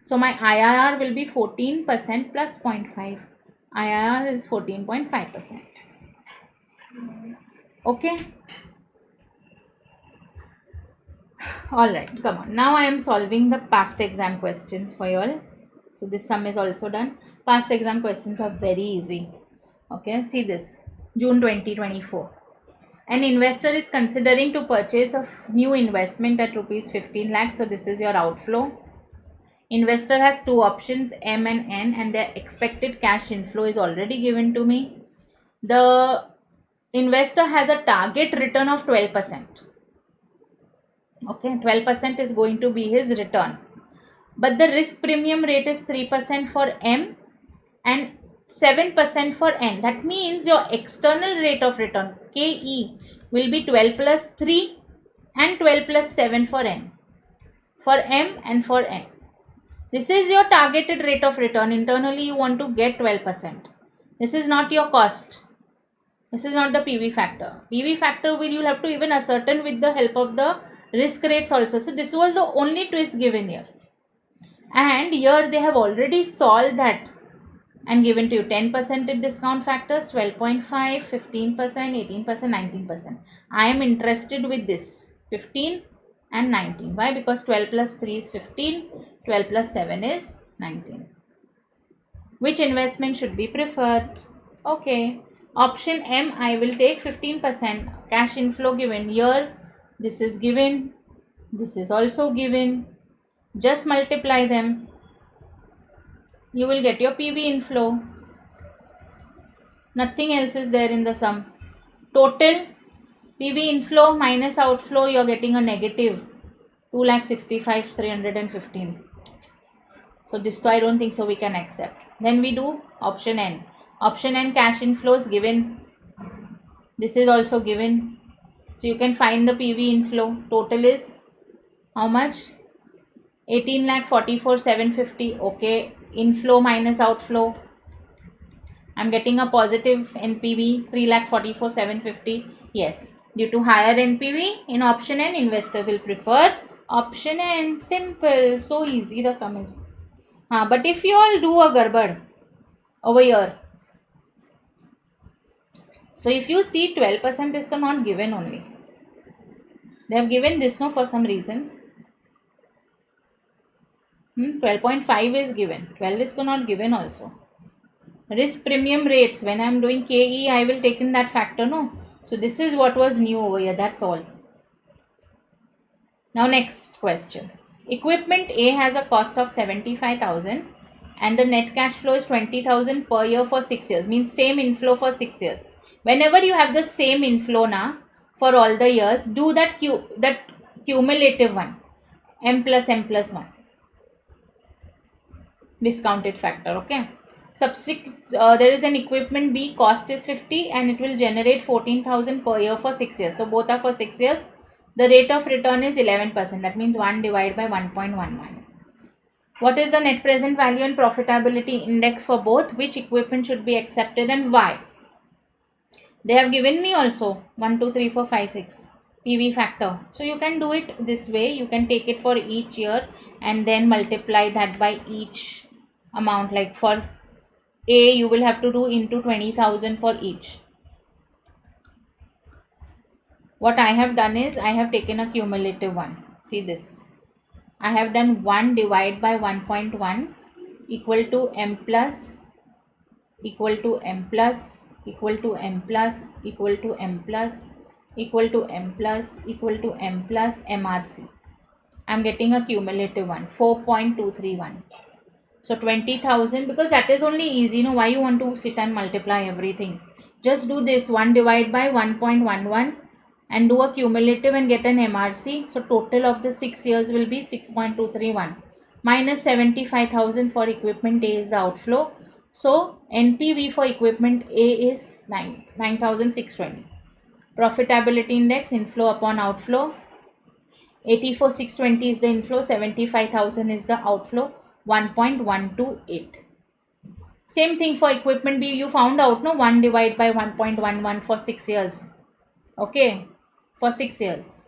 So my IRR will be 14% plus 0.5. IRR is 14.5%. Okay. Alright, come on. Now I am solving the past exam questions for you all. So this sum is also done. Past exam questions are very easy. Okay, see this. June 2024. An investor is considering to purchase a new investment at rupees 15 lakhs. So this is your outflow. Investor has two options, M and N, and their expected cash inflow is already given to me. The investor has a target return of 12%. Okay, 12% is going to be his return. But the risk premium rate is 3% for M and 7% for N. That means your external rate of return, KE, will be 12 plus 3 and 12 plus 7 for N. For M and for N. This is your targeted rate of return. Internally, you want to get 12%. This is not your cost. This is not the PV factor. PV factor will you'll have to even ascertain with the help of the risk rates also. So this was the only twist given here. And here they have already solved that and given to you 10% discount factors, 12.5, 15%, 18%, 19%. I am interested with this 15 and 19. Why? Because 12 plus 3 is 15, 12 plus 7 is 19. Which investment should be preferred? Okay. Option M, I will take 15% cash inflow given here. This is given. This is also given. Just multiply them. You will get your PV inflow. Nothing else is there in the sum. Total PV inflow minus outflow, you are getting a negative 2,65,315. So this I don't think so we can accept. Then we do option N. Option N, cash inflows given. This is also given. So you can find the PV inflow. Total is how much? 18,44,750. Okay. Inflow minus outflow. I'm getting a positive NPV 3,44,750. Yes. Due to higher NPV in option N, investor will prefer option N. Simple. So easy the sum is. But if you all do a garbad over here. So if you see 12% is not given only. They have given this no for some reason. 12.5 is given. 12 is not given also. Risk premium rates. When I am doing KE, I will take in that factor, no? So this is what was new over here. That's all. Now next question. Equipment A has a cost of 75,000 and the net cash flow is 20,000 per year for 6 years. Means same inflow for 6 years. Whenever you have the same inflow now for all the years, do that cumulative one. M plus 1. Discounted factor. Okay. There is an equipment B, cost is 50 and it will generate 14,000 per year for 6 years. So both are for 6 years. The rate of return is 11%. That means 1 divided by 1.11. What is the net present value and profitability index for both? Which equipment should be accepted and why? They have given me also 1, 2, 3, 4, 5, 6 PV factor. So you can do it this way. You can take it for each year and then multiply that by each amount. Like for A, you will have to do into 20,000 for each. What I have done is I have taken a cumulative one. See this. I have done 1 divided by 1.1 equal to M plus equal to M plus equal to M plus equal to M plus equal to M plus equal to M plus MRC. I am getting a cumulative one, 4.231. So 20,000, because that is only easy. Why you want to sit and multiply everything? Just do this 1 divided by 1.11 and do a cumulative and get an MRC. So total of the 6 years will be 6.231 minus 75,000 for equipment A is the outflow. So NPV for equipment A is 9,620. Profitability index, inflow upon outflow. 84,620 is the inflow, 75,000 is the outflow, 1.128. Same thing for equipment B, you found out, no? 1 divided by 1.11 for 6 years. Okay, for 6 years.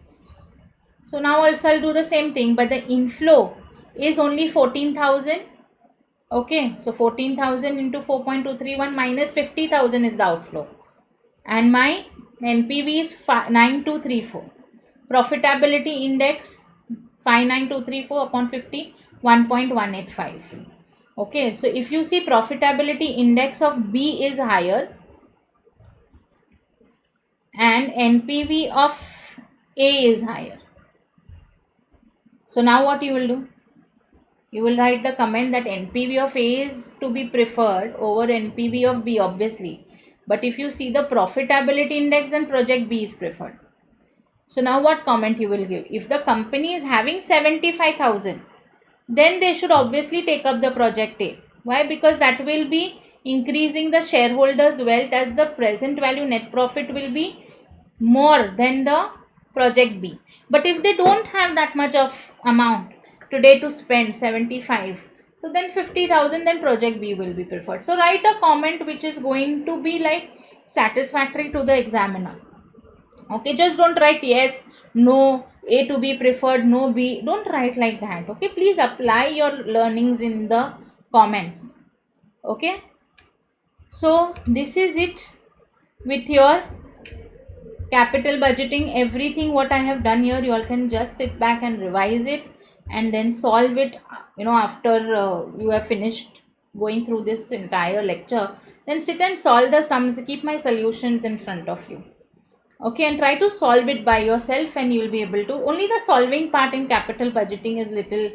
So now also I'll do the same thing, but the inflow is only 14,000. Okay, so 14,000 into 4.231 minus 50,000 is the outflow. And my NPV is 9234. Profitability index 59234 upon 50, 1.185. Okay, so if you see profitability index of B is higher and NPV of A is higher. So now what you will do? You will write the comment that NPV of A is to be preferred over NPV of B, obviously. But if you see the profitability index, then project B is preferred. So now what comment you will give? If the company is having 75,000, then they should obviously take up the project A. Why? Because that will be increasing the shareholders' wealth, as the present value net profit will be more than the project B. But if they don't have that much of amount today to spend, 75, So then 50,000, then project B will be preferred. So write a comment which is going to be like satisfactory to the examiner. Okay, just don't write yes, no, A to be preferred, no B. Don't write like that. Okay, please apply your learnings in the comments. Okay, so this is it with your capital budgeting. Everything what I have done here, you all can just sit back and revise it and then solve it, after you have finished going through this entire lecture. Then sit and solve the sums, keep my solutions in front of you. Okay, and try to solve it by yourself, and you will be able to. Only the solving part in capital budgeting is little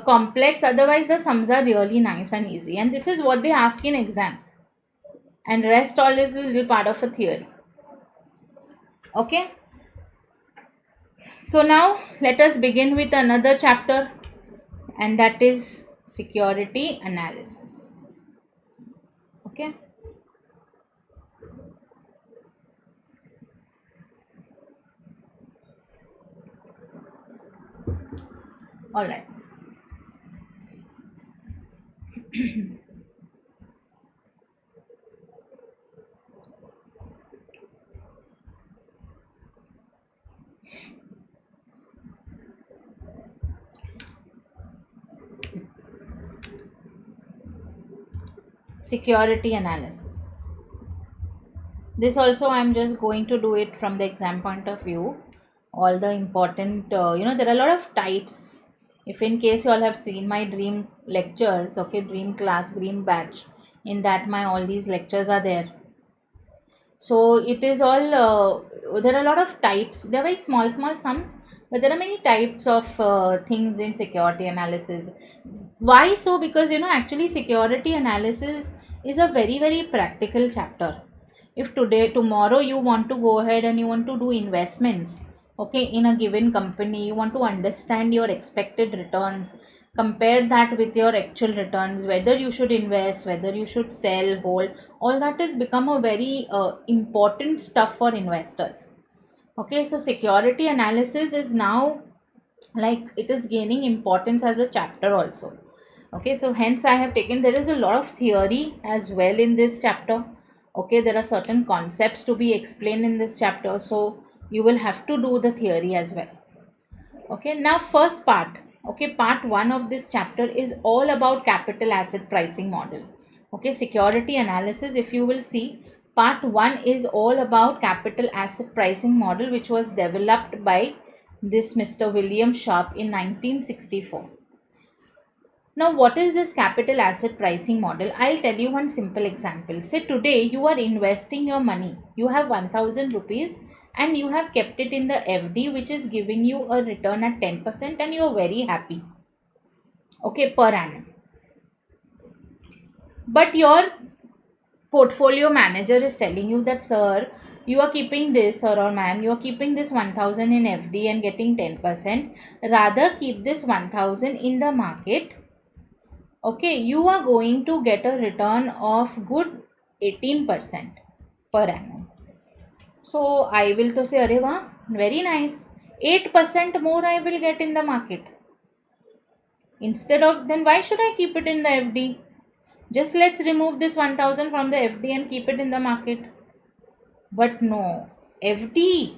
complex. Otherwise the sums are really nice and easy, and this is what they ask in exams, and rest all is a little part of a theory. Okay, so now let us begin with another chapter, and that is security analysis. Okay, all right. Security analysis. This also I'm just going to do it from the exam point of view. All the important, there are a lot of types. If in case you all have seen my dream lectures, okay, dream class, dream batch, in that my all these lectures are there. So it is all, there are a lot of types. They are very small sums, but there are many types of things in security analysis. Why so? Because actually security analysis is a very practical chapter. If tomorrow you want to go ahead and you want to do investments, okay, in a given company, you want to understand your expected returns, compare that with your actual returns, whether you should invest, whether you should sell, hold, all that has become a very important stuff for investors. Okay, so security analysis is now, like, it is gaining importance as a chapter also. Okay, so hence I have taken, there is a lot of theory as well in this chapter. Okay, there are certain concepts to be explained in this chapter, so you will have to do the theory as well. Okay, now first part, okay, part 1 of this chapter is all about capital asset pricing model. Okay, security analysis, if you will see, part 1 is all about capital asset pricing model, which was developed by this Mr. William Sharpe in 1964. Now, what is this capital asset pricing model? I'll tell you one simple example. Say today you are investing your money. You have 1000 rupees and you have kept it in the FD, which is giving you a return at 10%, and you are very happy. Okay, per annum. But your portfolio manager is telling you that, sir, you are keeping this, sir or ma'am, you are keeping this 1000 in FD and getting 10%. Rather keep this 1000 in the market. Okay, you are going to get a return of good 18% per annum. So I will to say, Arey wah, very nice. 8% more I will get in the market. Instead of, then why should I keep it in the FD? Just let's remove this 1000 from the FD and keep it in the market. But no, FD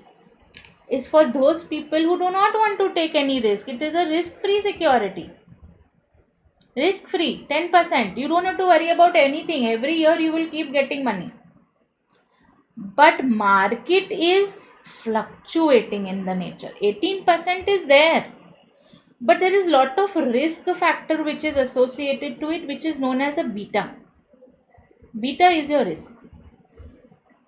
is for those people who do not want to take any risk. It is a risk-free security. Risk-free, 10%. You don't have to worry about anything. Every year you will keep getting money. But market is fluctuating in the nature. 18% is there. But there is lot of risk factor which is associated to it, which is known as a beta. Beta is your risk.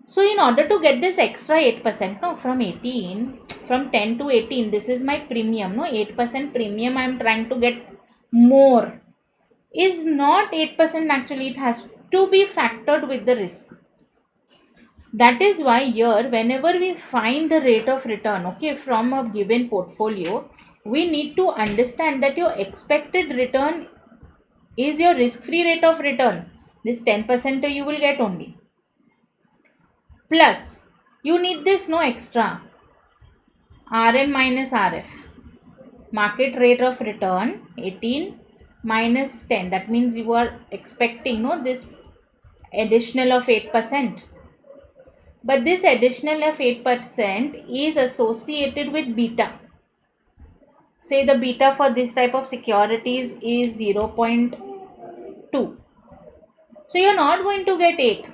So in order to get this extra 8%, no, from 10 to 18, this is my premium, no, 8% premium I am trying to get more. Is not 8% actually, it has to be factored with the risk. That is why here, whenever we find the rate of return, okay, from a given portfolio, we need to understand that your expected return is your risk-free rate of return. This 10% you will get only. Plus, you need this no extra. RM minus RF. Market rate of return 18 minus 10. That means you are expecting this additional of 8%. But this additional of 8% is associated with beta. Say the beta for this type of securities is 0.2. So you're not going to get 8.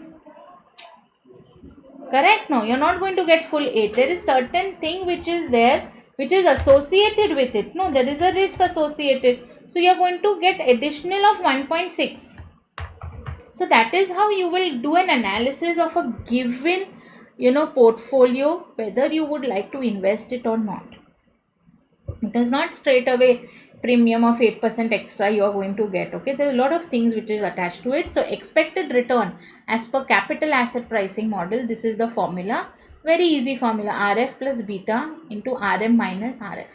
Correct? No, you're not going to get full 8. There is certain thing which is there, which is associated with it. No, there is a risk associated. So you're going to get additional of 1.6. So that is how you will do an analysis of a given, portfolio, whether you would like to invest it or not. It is not straight away premium of 8% extra you are going to get. Okay, there are a lot of things which is attached to it. So expected return as per capital asset pricing model, this is the formula. Very easy formula, RF plus beta into RM minus RF.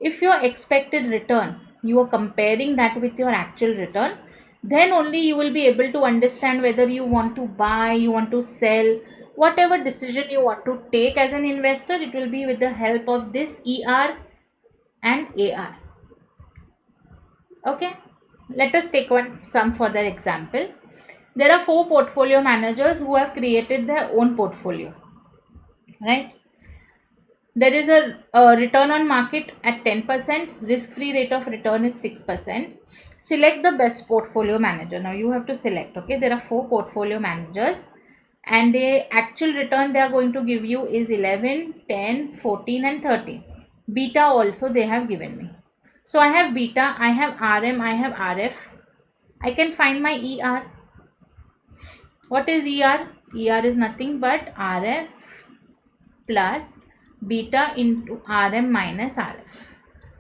If your expected return, you are comparing that with your actual return, then only you will be able to understand whether you want to buy, you want to sell, whatever decision you want to take as an investor. It will be with the help of this ER and AR. Okay, let us take some further example. There are 4 portfolio managers who have created their own portfolio, right? There is a return on market at 10%, risk-free rate of return is 6%. Select the best portfolio manager. Now you have to select, okay? There are 4 portfolio managers and the actual return they are going to give you is 11, 10, 14 and 13. Beta also they have given me. So I have beta, I have RM, I have RF. I can find my ER. What is ER? ER is nothing but RF plus beta into RM minus RF.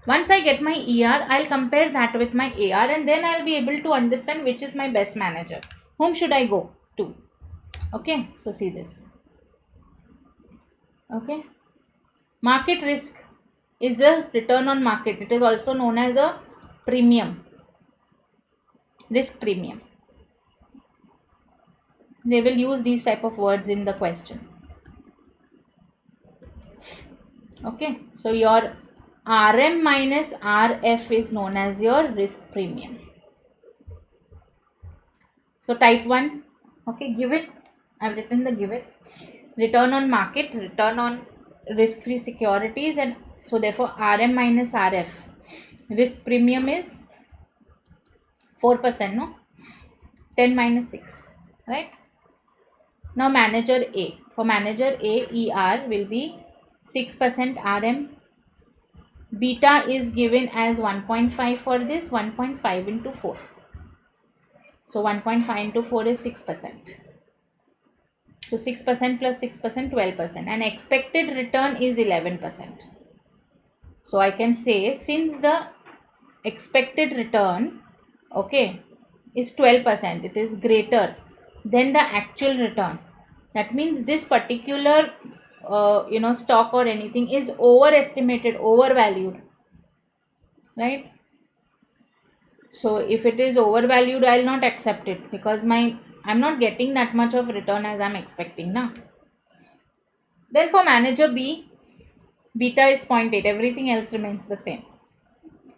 Once I get my ER, I'll compare that with my AR and then I'll be able to understand which is my best manager. Whom should I go to? Okay, so see this. Okay, market risk is a return on market. It is also known as a premium, risk premium. They will use these type of words in the question. Okay, so your RM minus RF is known as your risk premium. So type 1, okay, give it. I've written the give it. Return on market, return on risk-free securities, and so therefore RM minus RF. Risk premium is 4%, no? 10 minus 6, right? Now manager A. For manager A, ER will be 6% RM. Beta is given as 1.5 for this, 1.5 into 4. So 1.5 into 4 is 6%. So 6% plus 6%, 12%. And expected return is 11%. So I can say since the expected return, okay, is 12%, it is greater than the actual return. That means this particular stock or anything is overestimated, overvalued, right? So if it is overvalued, I'll not accept it because I'm not getting that much of return as I'm expecting now. Then for manager B, beta is 0.8, everything else remains the same.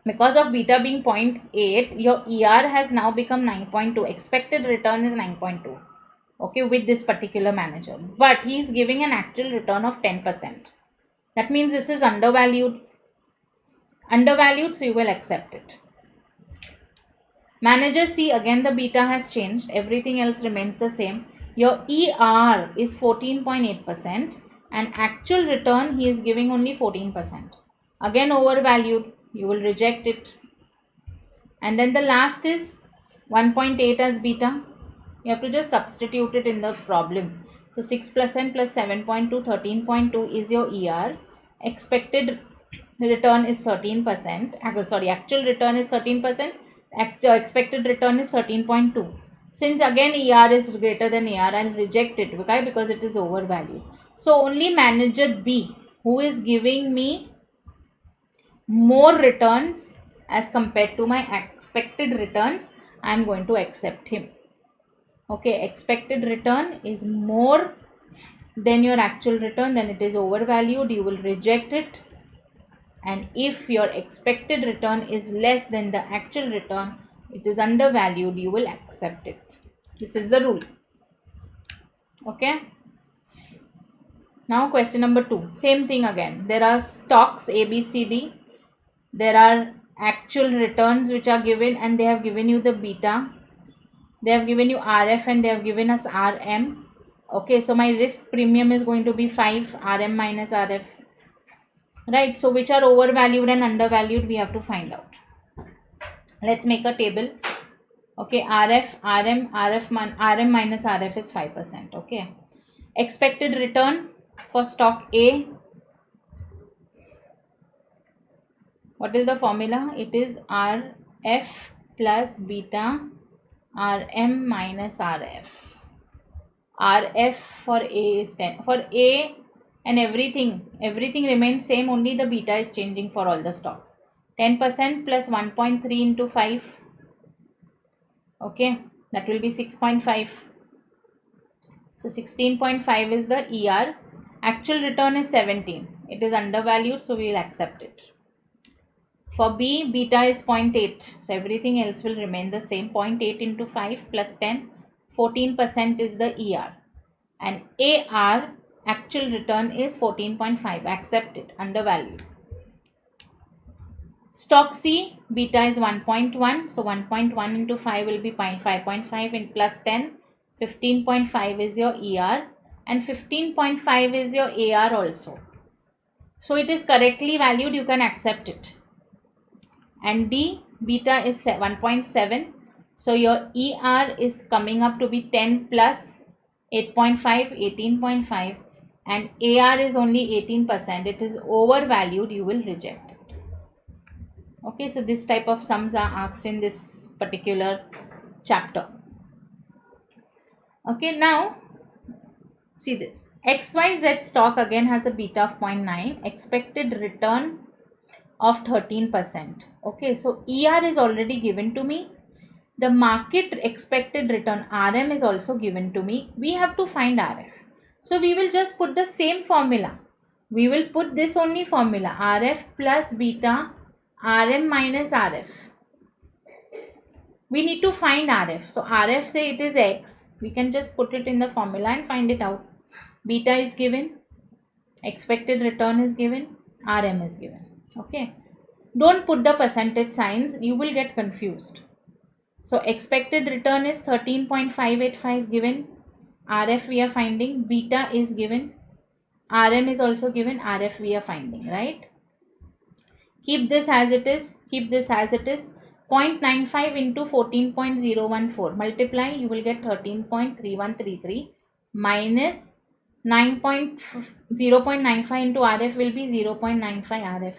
Because of beta being 0.8, your ER has now become 9.2. Expected return is 9.2. Okay, with this particular manager. But he is giving an actual return of 10%. That means this is undervalued. Undervalued, so you will accept it. Manager C, again the beta has changed. Everything else remains the same. Your ER is 14.8% and actual return he is giving only 14%. Again overvalued, you will reject it. And then the last is 1.8 as beta. You have to just substitute it in the problem. So 6 plus n plus 7.2, 13.2 is your ER. Expected return is 13%. Actual return is 13%. Expected return is 13.2. Since again ER is greater than AR, I'll reject it. Why? Because it is overvalued. So only manager B, who is giving me more returns as compared to my expected returns, I am going to accept him. Okay, expected return is more than your actual return, then it is overvalued, you will reject it. and if your expected return is less than the actual return, it is undervalued, you will accept it. This is the rule. Okay. Now question number 2, same thing again. There are stocks A, B, C, D. There are actual returns which are given, and they have given you the beta. They have given you RF and they have given us RM. Okay, so my risk premium is going to be 5 RM minus RF. Right, so which are overvalued and undervalued, we have to find out. Let's make a table. Okay, RF, RM minus RF is 5%. Okay, expected return for stock A, what is the formula? It is RF plus beta RM minus RF. RF for A is 10. For A and everything remains same, only the beta is changing for all the stocks. 10% plus 1.3 into 5. Okay, that will be 6.5. So 16.5 is the ER. Actual return is 17. It is undervalued, so we will accept it. For B, beta is 0.8. So everything else will remain the same. 0.8 into 5 plus 10. 14% is the ER. And AR, actual return is 14.5. Accept it. Undervalued. Stock C, beta is 1.1. So 1.1 into 5 will be 5.5 in plus 10. 15.5 is your ER. And 15.5 is your AR also. So it is correctly valued. You can accept it. And D, beta is 1.7. So your ER is coming up to be 10 plus 8.5, 18.5. And AR is only 18%. It is overvalued. You will reject it. Okay, so this type of sums are asked in this particular chapter. Okay, now see this. XYZ stock again has a beta of 0.9. Expected return of 13%. Okay, so ER is already given to me. The market expected return RM is also given to me. We have to find RF. So we will just put the same formula. We will put this only formula. RF plus beta RM minus RF. We need to find RF. So RF, say it is X. We can just put it in the formula and find it out. Beta is given. Expected return is given. RM is given. Okay. Don't put the percentage signs. You will get confused. So expected return is 13.585 given. RF we are finding. Beta is given. RM is also given. RF we are finding. Right. Keep this as it is. Keep this as it is. 0.95 into 14.014. Multiply. You will get 13.3133 minus 0.95 into RF will be 0.95 RF.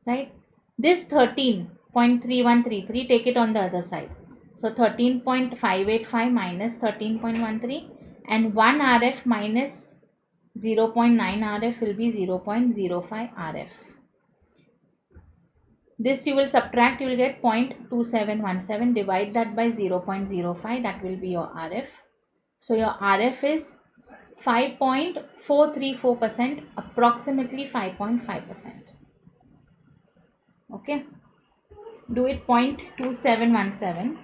Right. This 13.3133, take it on the other side. So 13.585 minus 13.13 and 1 RF minus 0.9 RF will be 0.05 RF. This you will subtract, you will get 0.2717. Divide that by 0.05. That will be your RF. So your RF is 5.434%, approximately 5.5%. Okay. Do it 0.2717.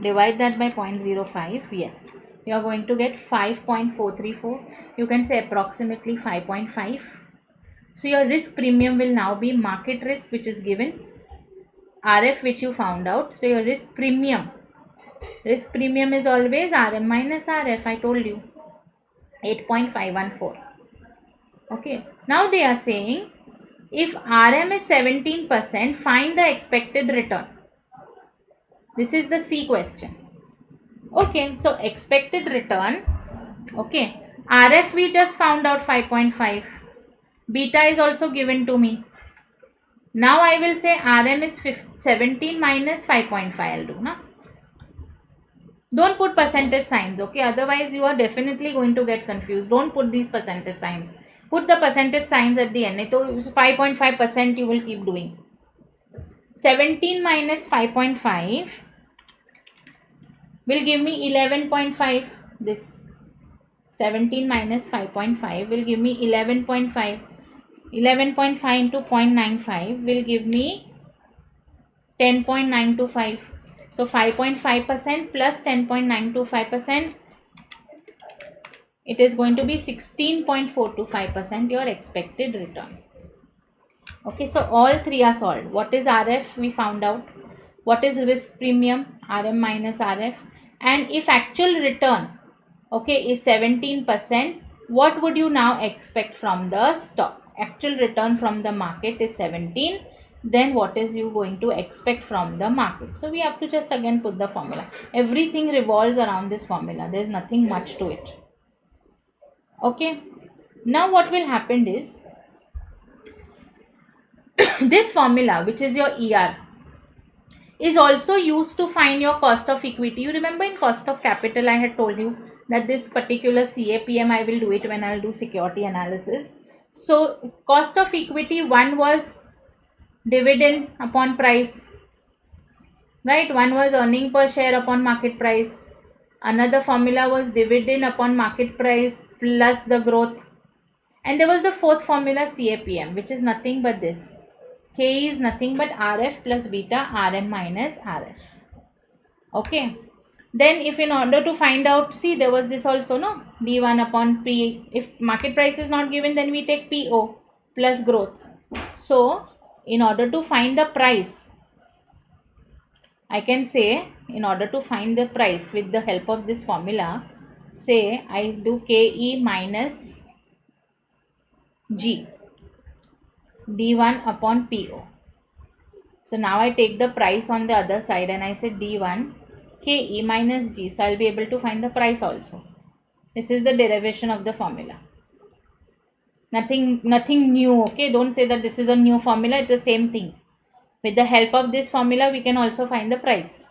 Divide that by 0.05. Yes. You are going to get 5.434. You can say approximately 5.5. So your risk premium will now be market risk, which is given, RF which you found out. So your risk premium is always RM minus RF. I told you 8.514. Okay. Now they are saying if RM is 17%, find the expected return. This is the C question. Okay. So expected return. Okay. RF we just found out 5.5. Beta is also given to me. Now I will say RM is 17 minus 5.5. I'll do. Na? Don't put percentage signs. Okay. Otherwise you are definitely going to get confused. Don't put these percentage signs. Put the percentage signs at the end. So 5.5% you will keep doing. 17 minus 5.5 will give me 11.5. This 17 minus 5.5 will give me 11.5. 11.5 into 0.95 will give me 10.925. So 5.5% plus 10.925%, it is going to be 16.425% your expected return. Okay, so all three are solved. What is RF? We found out. What is risk premium? RM minus RF. And if actual return, okay, is 17%, what would you now expect from the stock? Actual return from the market is 17. Then what is you going to expect from the market? So we have to just again put the formula. Everything revolves around this formula. There is nothing much to it. Okay. Now what will happen is, this formula, which is your ER, is also used to find your cost of equity. You remember in cost of capital I had told you that this particular CAPM I will do it when I'll do security analysis. So cost of equity, one was dividend upon price, right? One was earning per share upon market price. Another formula was dividend upon market price plus the growth. And there was the fourth formula, CAPM, which is nothing but this. K is nothing but RF plus beta, RM minus RF. Okay. Then if in order to find out, see there was this also, no? D1 upon P. If market price is not given, then we take PO plus growth. So in order to find the price, I can say, in order to find the price with the help of this formula, say I do KE minus G, D1 upon PO. So now I take the price on the other side and I say D1 KE minus G. So I'll be able to find the price also. This is the derivation of the formula. Nothing new. Okay, don't say that this is a new formula. It's the same thing. With the help of this formula, we can also find the price.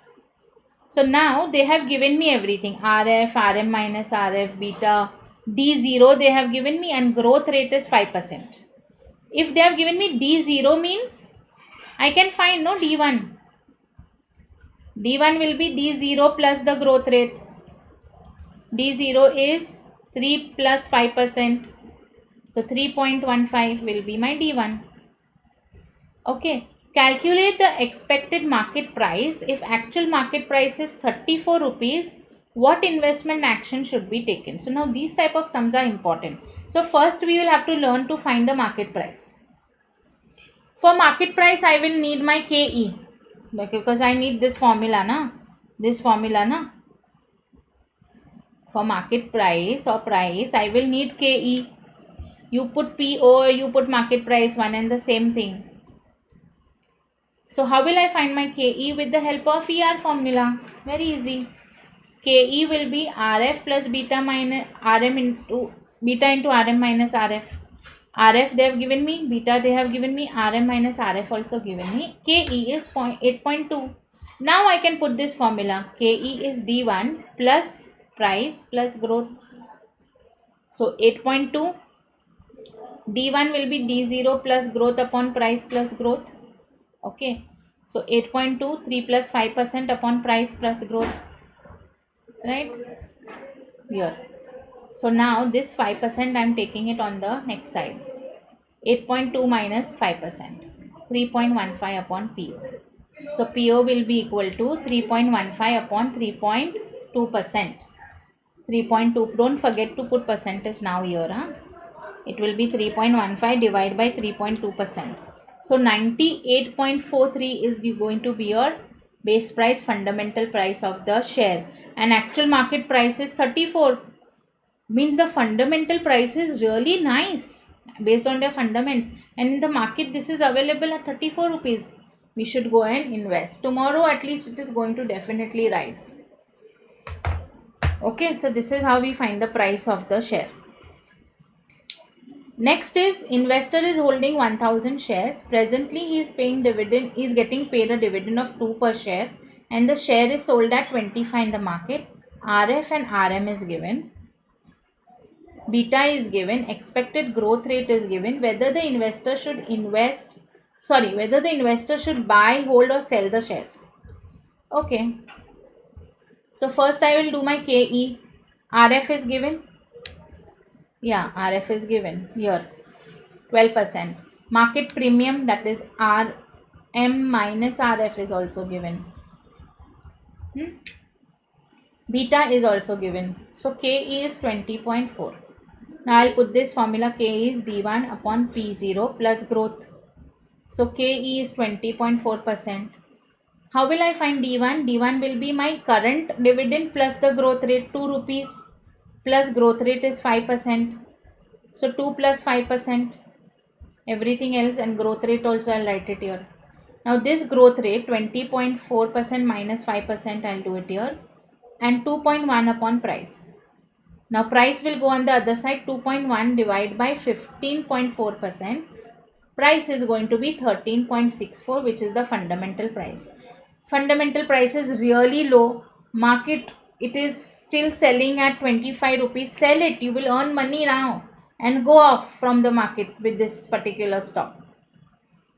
So now they have given me everything. RF, RM minus RF, beta, D0 they have given me, and growth rate is 5%. If they have given me D0 means I can find, no, D1. D1 will be D0 plus the growth rate. D0 is 3 plus 5%. So 3.15 will be my D1. Okay. Calculate the expected market price. If actual market price is 34 rupees, what investment action should be taken? So now these type of sums are important. So first we will have to learn to find the market price. For market price, I will need my KE, because I need this formula, na? This formula, na? For market price or price, I will need KE. You put PO, you put market price, one and the same thing. So how will I find my KE? With the help of ER formula. Very easy. KE will be RF plus beta minus RM into beta into RM minus RF. RF they have given me, beta they have given me, RM minus RF also given me. KE is 8.2. Now I can put this formula. KE is D1 plus price plus growth. So 8.2. D1 will be D0 plus growth upon price plus growth. Okay. So 8.2, 3 plus 5% upon price plus growth. Right? Here. So now this 5% I am taking it on the next side. 8.2 minus 5%. 3.15 upon PO. So PO will be equal to 3.15 upon 3.2%. 3.2. Don't forget to put percentage now here. Huh? It will be 3.15 divided by 3.2%. So 98.43 is going to be your base price, fundamental price of the share. And actual market price is 34. Means the fundamental price is really nice based on their fundamentals. And in the market, this is available at 34 rupees. We should go and invest. Tomorrow, at least, it is going to definitely rise. Okay, so this is how we find the price of the share. Next is, investor is holding 1000 shares. Presently, he is paying dividend. He is getting paid a dividend of 2 per share. And the share is sold at 25 in the market. RF and RM is given. Beta is given. Expected growth rate is given. Whether the investor should whether the investor should buy, hold or sell the shares. Okay. So first I will do my KE. RF is given. Yeah, RF is given here. 12%. Market premium, that is RM minus RF, is also given. Beta is also given. So KE is 20.4. Now I'll put this formula. K is D1 upon P0 plus growth. So KE is 20.4%. How will I find D1? D1 will be my current dividend plus the growth rate, 2 rupees plus growth rate is 5%. So 2 plus 5%. Everything else and growth rate also I'll write it here. Now this growth rate 20.4% minus 5%, I'll do it here, and 2.1 upon price. Now price will go on the other side. 2.1 divided by 15.4%. Price is going to be 13.64, which is the fundamental price. Fundamental price is really low. Market, it is still selling at 25 rupees. Sell it. You will earn money now and go off from the market with this particular stock.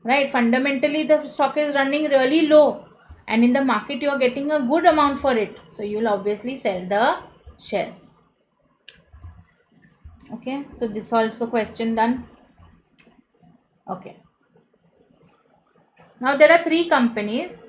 Right? Fundamentally, the stock is running really low, and in the market you are getting a good amount for it. So you will obviously sell the shares. Okay, so this also question done. Okay. Now there are 3 companies.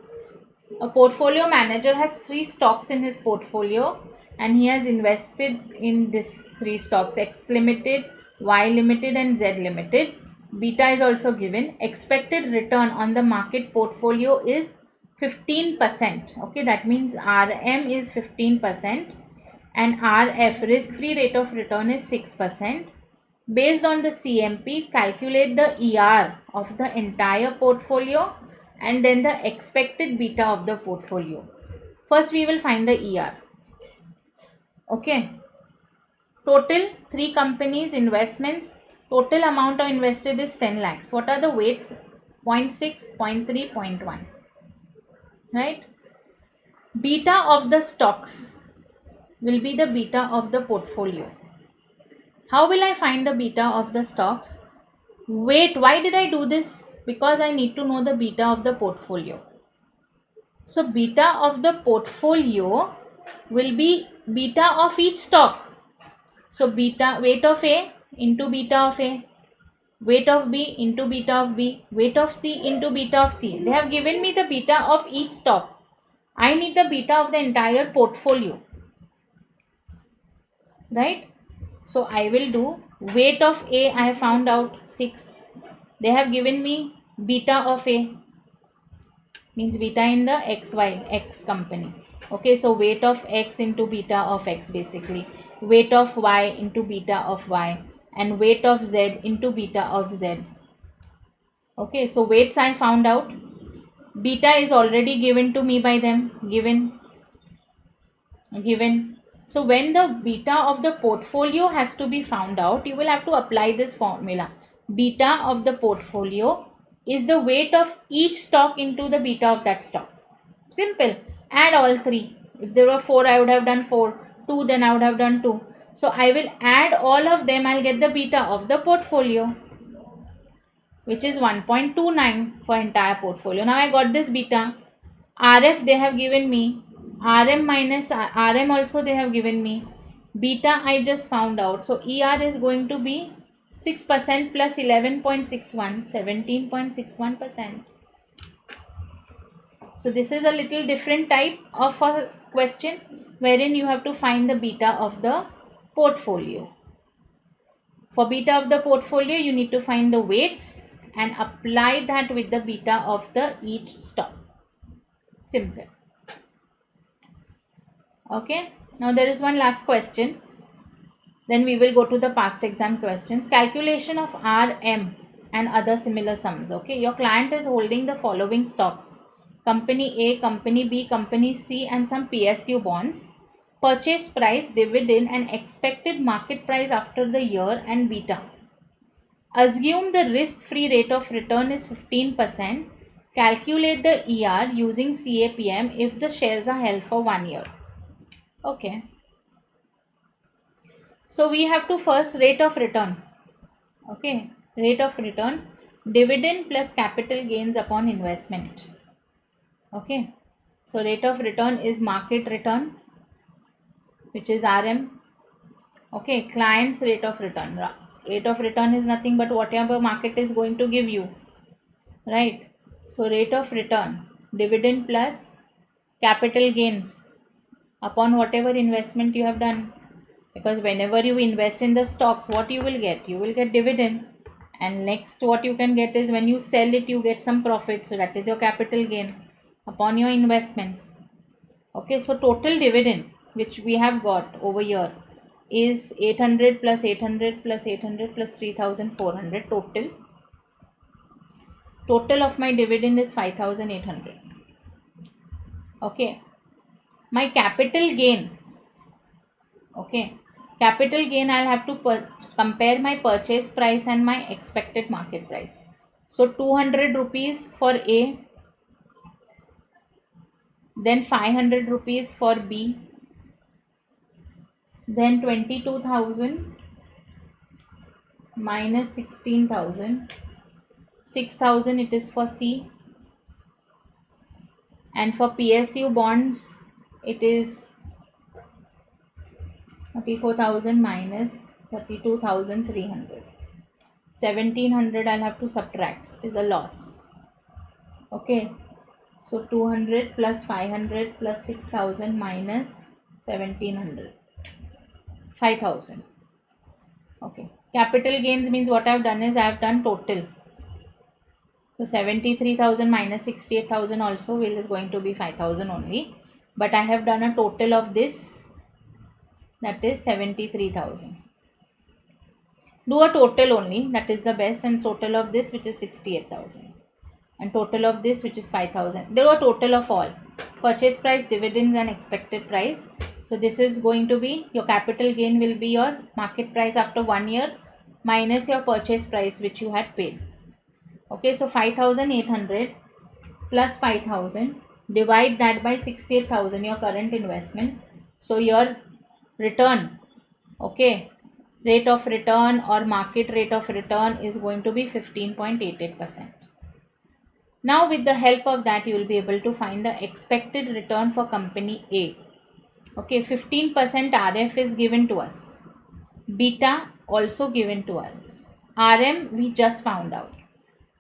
A portfolio manager has 3 stocks in his portfolio, and he has invested in these 3 stocks: X Limited, Y Limited and Z Limited. Beta is also given. Expected return on the market portfolio is 15%. Okay, that means RM is 15% and RF, risk free rate of return, is 6%. Based on the CMP, calculate the ER of the entire portfolio and then the expected beta of the portfolio. First we will find the ER. Okay. Total 3 companies investments. Total amount invested is 10 lakhs. What are the weights? 0.6, 0.3, 0.1. Right? Beta of the stocks will be the beta of the portfolio. How will I find the beta of the stocks? Wait, why did I do this? Because I need to know the beta of the portfolio. So beta of the portfolio will be beta of each stock. So beta, weight of A into beta of A, weight of B into beta of B, weight of C into beta of C. They have given me the beta of each stock. I need the beta of the entire portfolio. Right? So I will do weight of A. I have found out 6. They have given me beta of A, means beta in the XY, X company. Okay, so weight of X into beta of X basically. Weight of Y into beta of Y and weight of Z into beta of Z. Okay, so weights I found out. Beta is already given to me by them. Given. So when the beta of the portfolio has to be found out, you will have to apply this formula. Beta of the portfolio is the weight of each stock into the beta of that stock. Simple. Add all 3. If there were 4, I would have done 4. 2, then I would have done 2. So I will add all of them. I'll get the beta of the portfolio, which is 1.29 for entire portfolio. Now I got this beta. RF they have given me. RM minus RM also they have given me. Beta I just found out. So ER is going to be 6% plus 11.61, 17.61%. So this is a little different type of a question wherein you have to find the beta of the portfolio. For beta of the portfolio, you need to find the weights and apply that with the beta of the each stock. Simple. Okay. Now there is one last question. Then we will go to the past exam questions. Calculation of RM and other similar sums. Okay. Your client is holding the following stocks: Company A, Company B, Company C and some PSU bonds. Purchase price, dividend and expected market price after the year and beta. Assume the risk-free rate of return is 15%. Calculate the ER using CAPM if the shares are held for 1 year. Okay. So we have to first rate of return. Okay. Rate of return, dividend plus capital gains upon investment. Okay. So rate of return is market return, which is RM. Okay. Client's rate of return. Rate of return is nothing but whatever market is going to give you, right? So rate of return, dividend plus capital gains upon whatever investment you have done. Because whenever you invest in the stocks, what you will get? You will get dividend. And next what you can get is when you sell it, you get some profit. So that is your capital gain upon your investments. Okay, so total dividend which we have got over here is 800 plus 800 plus 800 plus 3400 total. Total of my dividend is 5800. Okay, my capital gain. Okay, capital gain, I'll have to compare my purchase price and my expected market price. So 200 rupees for A, then 500 rupees for B, then 22,000 minus 16,000, 6,000 it is for C, and for PSU bonds it is 34,000 minus 32,300. 1,700 I'll have to subtract. It is a loss. Okay. So 200 plus 500 plus 6,000 minus 1,700. 5,000. Okay. Capital gains means what I've done is I've done total. So 73,000 minus 68,000 also is going to be 5,000 only. But I have done a total of this, that is 73,000. Do a total only, that is the best, and total of this which is 68,000. And total of this which is 5,000. Do a total of all. Purchase price, dividends and expected price. So this is going to be, your capital gain will be your market price after 1 year minus your purchase price which you had paid. Okay, so 5,800 plus 5,000, divide that by 68,000, your current investment. So your return, okay, rate of return or market rate of return is going to be 15.88%. Now with the help of that you will be able to find the expected return for company A. Okay, 15% RF is given to us, beta also given to us, RM we just found out,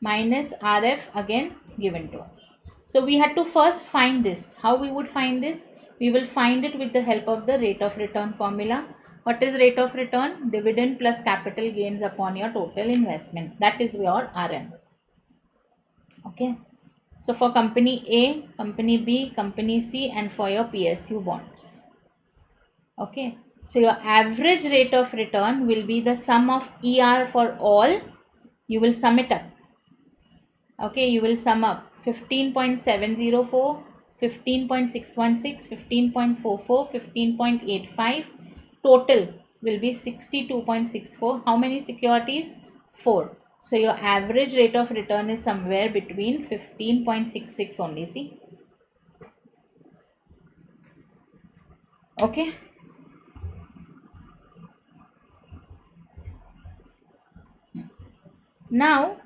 minus RF again given to us. So we had to first find this. How we would find this? We will find it with the help of the rate of return formula. What is rate of return? Dividend plus capital gains upon your total investment. That is your RM. Okay. So for company A, company B, company C, and for your PSU bonds. Okay. So your average rate of return will be the sum of ER for all. You will sum it up. Okay. You will sum up 15.704, 15.616, 15.44, 15.85. Total will be 62.64. How many securities? 4. So your average rate of return is somewhere between 15.66 only. See. Okay. Now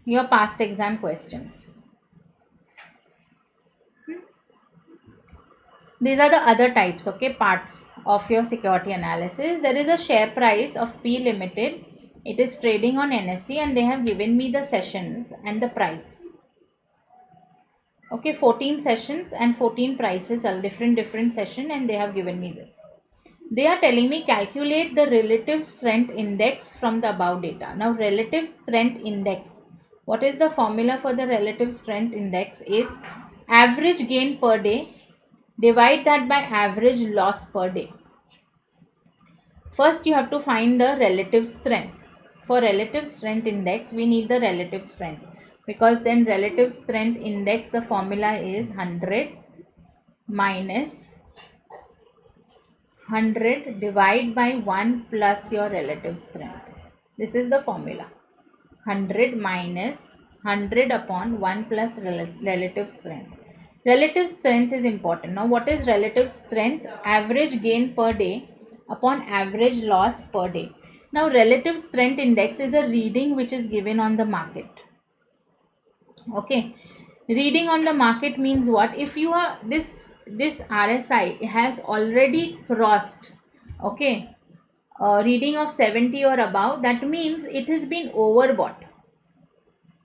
your past exam questions. These are the other types, okay, parts of your security analysis. There is a share price of P Limited. It is trading on NSE and they have given me the sessions and the price. Okay, 14 sessions and 14 prices are different session, and they have given me this. They are telling me calculate the relative strength index from the above data. Now relative strength index, what is the formula for the relative strength index is average gain per day, divide that by average loss per day. First you have to find the relative strength. For relative strength index we need the relative strength, because then relative strength index, the formula is 100 minus 100 divide by 1 plus your relative strength. This is the formula. 100 minus 100 upon 1 plus relative strength. Relative strength is important. Now what is relative strength? Average gain per day upon average loss per day. Now relative strength index is a reading which is given on the market. Okay, reading on the market means what? If you are this RSI has already crossed, okay, reading of 70 or above, that means it has been overbought.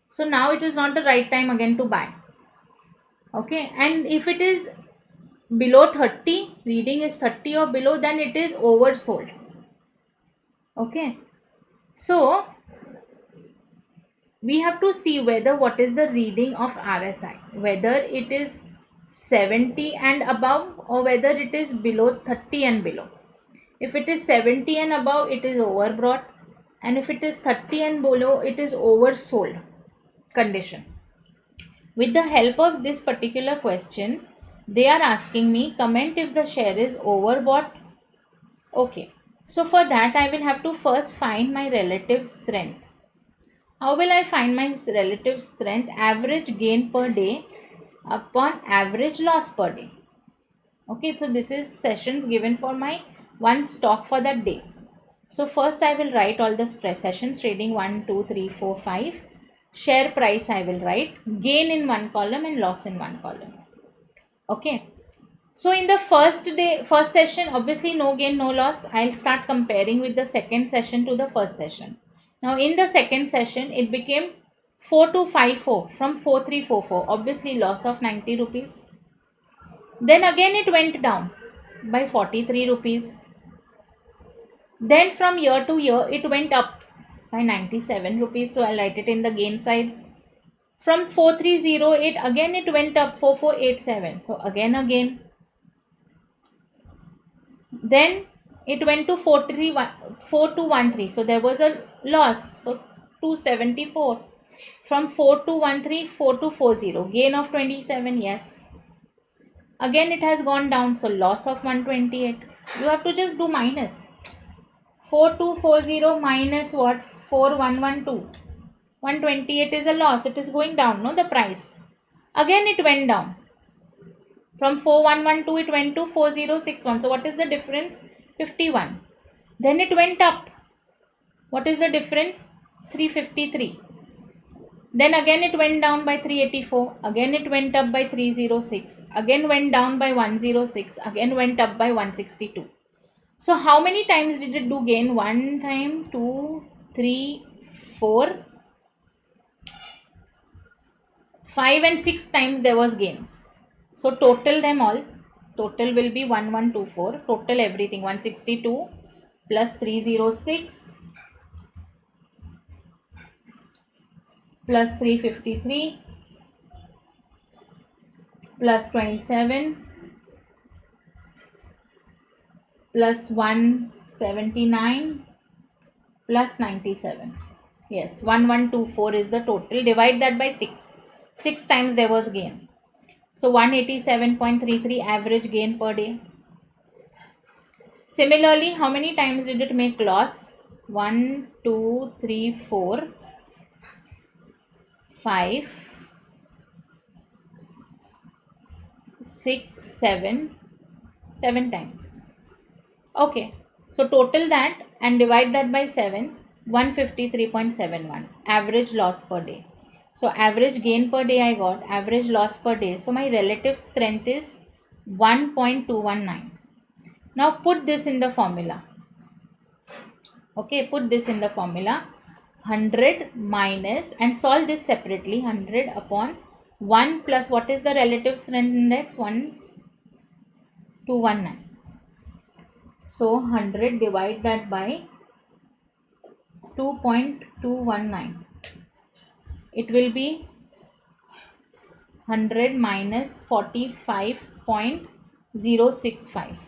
So now it is not the right time again to buy. Okay, and if it is below 30, reading is 30 or below, then it is oversold. Okay, so we have to see whether what is the reading of RSI, whether it is 70 and above or whether it is below 30 and below. If it is 70 and above, it is overbought, and if it is 30 and below, it is oversold condition. With the help of this particular question, they are asking me comment if the share is overbought. Okay, so for that I will have to first find my relative strength. How will I find my relative strength? Average gain per day upon average loss per day. Okay, so this is sessions given for my one stock for that day. So first I will write all the sessions trading 1, 2, 3, 4, 5. Share price I will write, gain in one column and loss in one column. Okay, so in the first session, obviously no gain, no loss. I'll start comparing with the second session to the first session. Now in the second session, it became 4254 from 4344. Obviously loss of 90 rupees. Then again it went down by 43 rupees. Then from year to year, it went up by 97 rupees. So I'll write it in the gain side. From 4308, again it went up 4487. So again. Then it went to 4213. So there was a loss. So 274. From 4213, 4240. Gain of 27. Yes. Again it has gone down. So loss of 128. You have to just do minus. 4240 minus what? 4112. 128 is a loss. It is going down, no, the price. Again it went down. From 4112 it went to 4061. So what is the difference? 51. Then it went up. What is the difference? 353. Then again it went down by 384. Again it went up by 306. Again went down by 106. Again went up by 162. So how many times did it do gain? 1 time, 2, 3, 4, 5 and 6 times there was gains. So total them all. Total will be 1124. Total everything 162 plus 306 plus 353 plus 27 plus 179 plus 97. Yes, 1124 is the total. Divide that by 6. 6 times there was gain. So 187.33 average gain per day. Similarly, how many times did it make loss? 1, 2, 3, 4, 5, 6, 7, 7 times. Okay, so total that and divide that by 7, 153.71 average loss per day. So average gain per day I got, average loss per day. So my relative strength is 1.219. Now put this in the formula. Okay, put this in the formula. 100 minus, and solve this separately. 100 upon 1 plus what is the relative strength index? 1.219. So 100 divide that by 2.219. It will be 100 minus 45.065.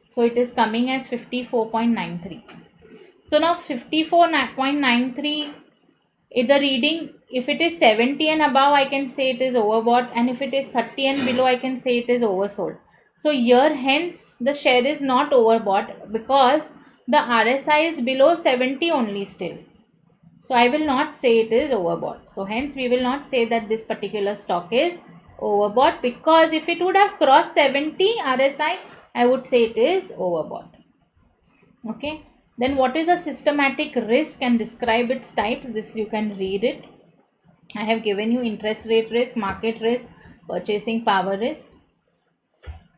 So it is coming as 54.93. So now 54.93, if the reading, if it is 70 and above, I can say it is overbought, and if it is 30 and below, I can say it is oversold. So here hence the share is not overbought because the RSI is below 70 only still. So I will not say it is overbought. So hence we will not say that this particular stock is overbought, because if it would have crossed 70 RSI, I would say it is overbought. Okay. Then what is a systematic risk and describe its types? This you can read it. I have given you interest rate risk, market risk, purchasing power risk.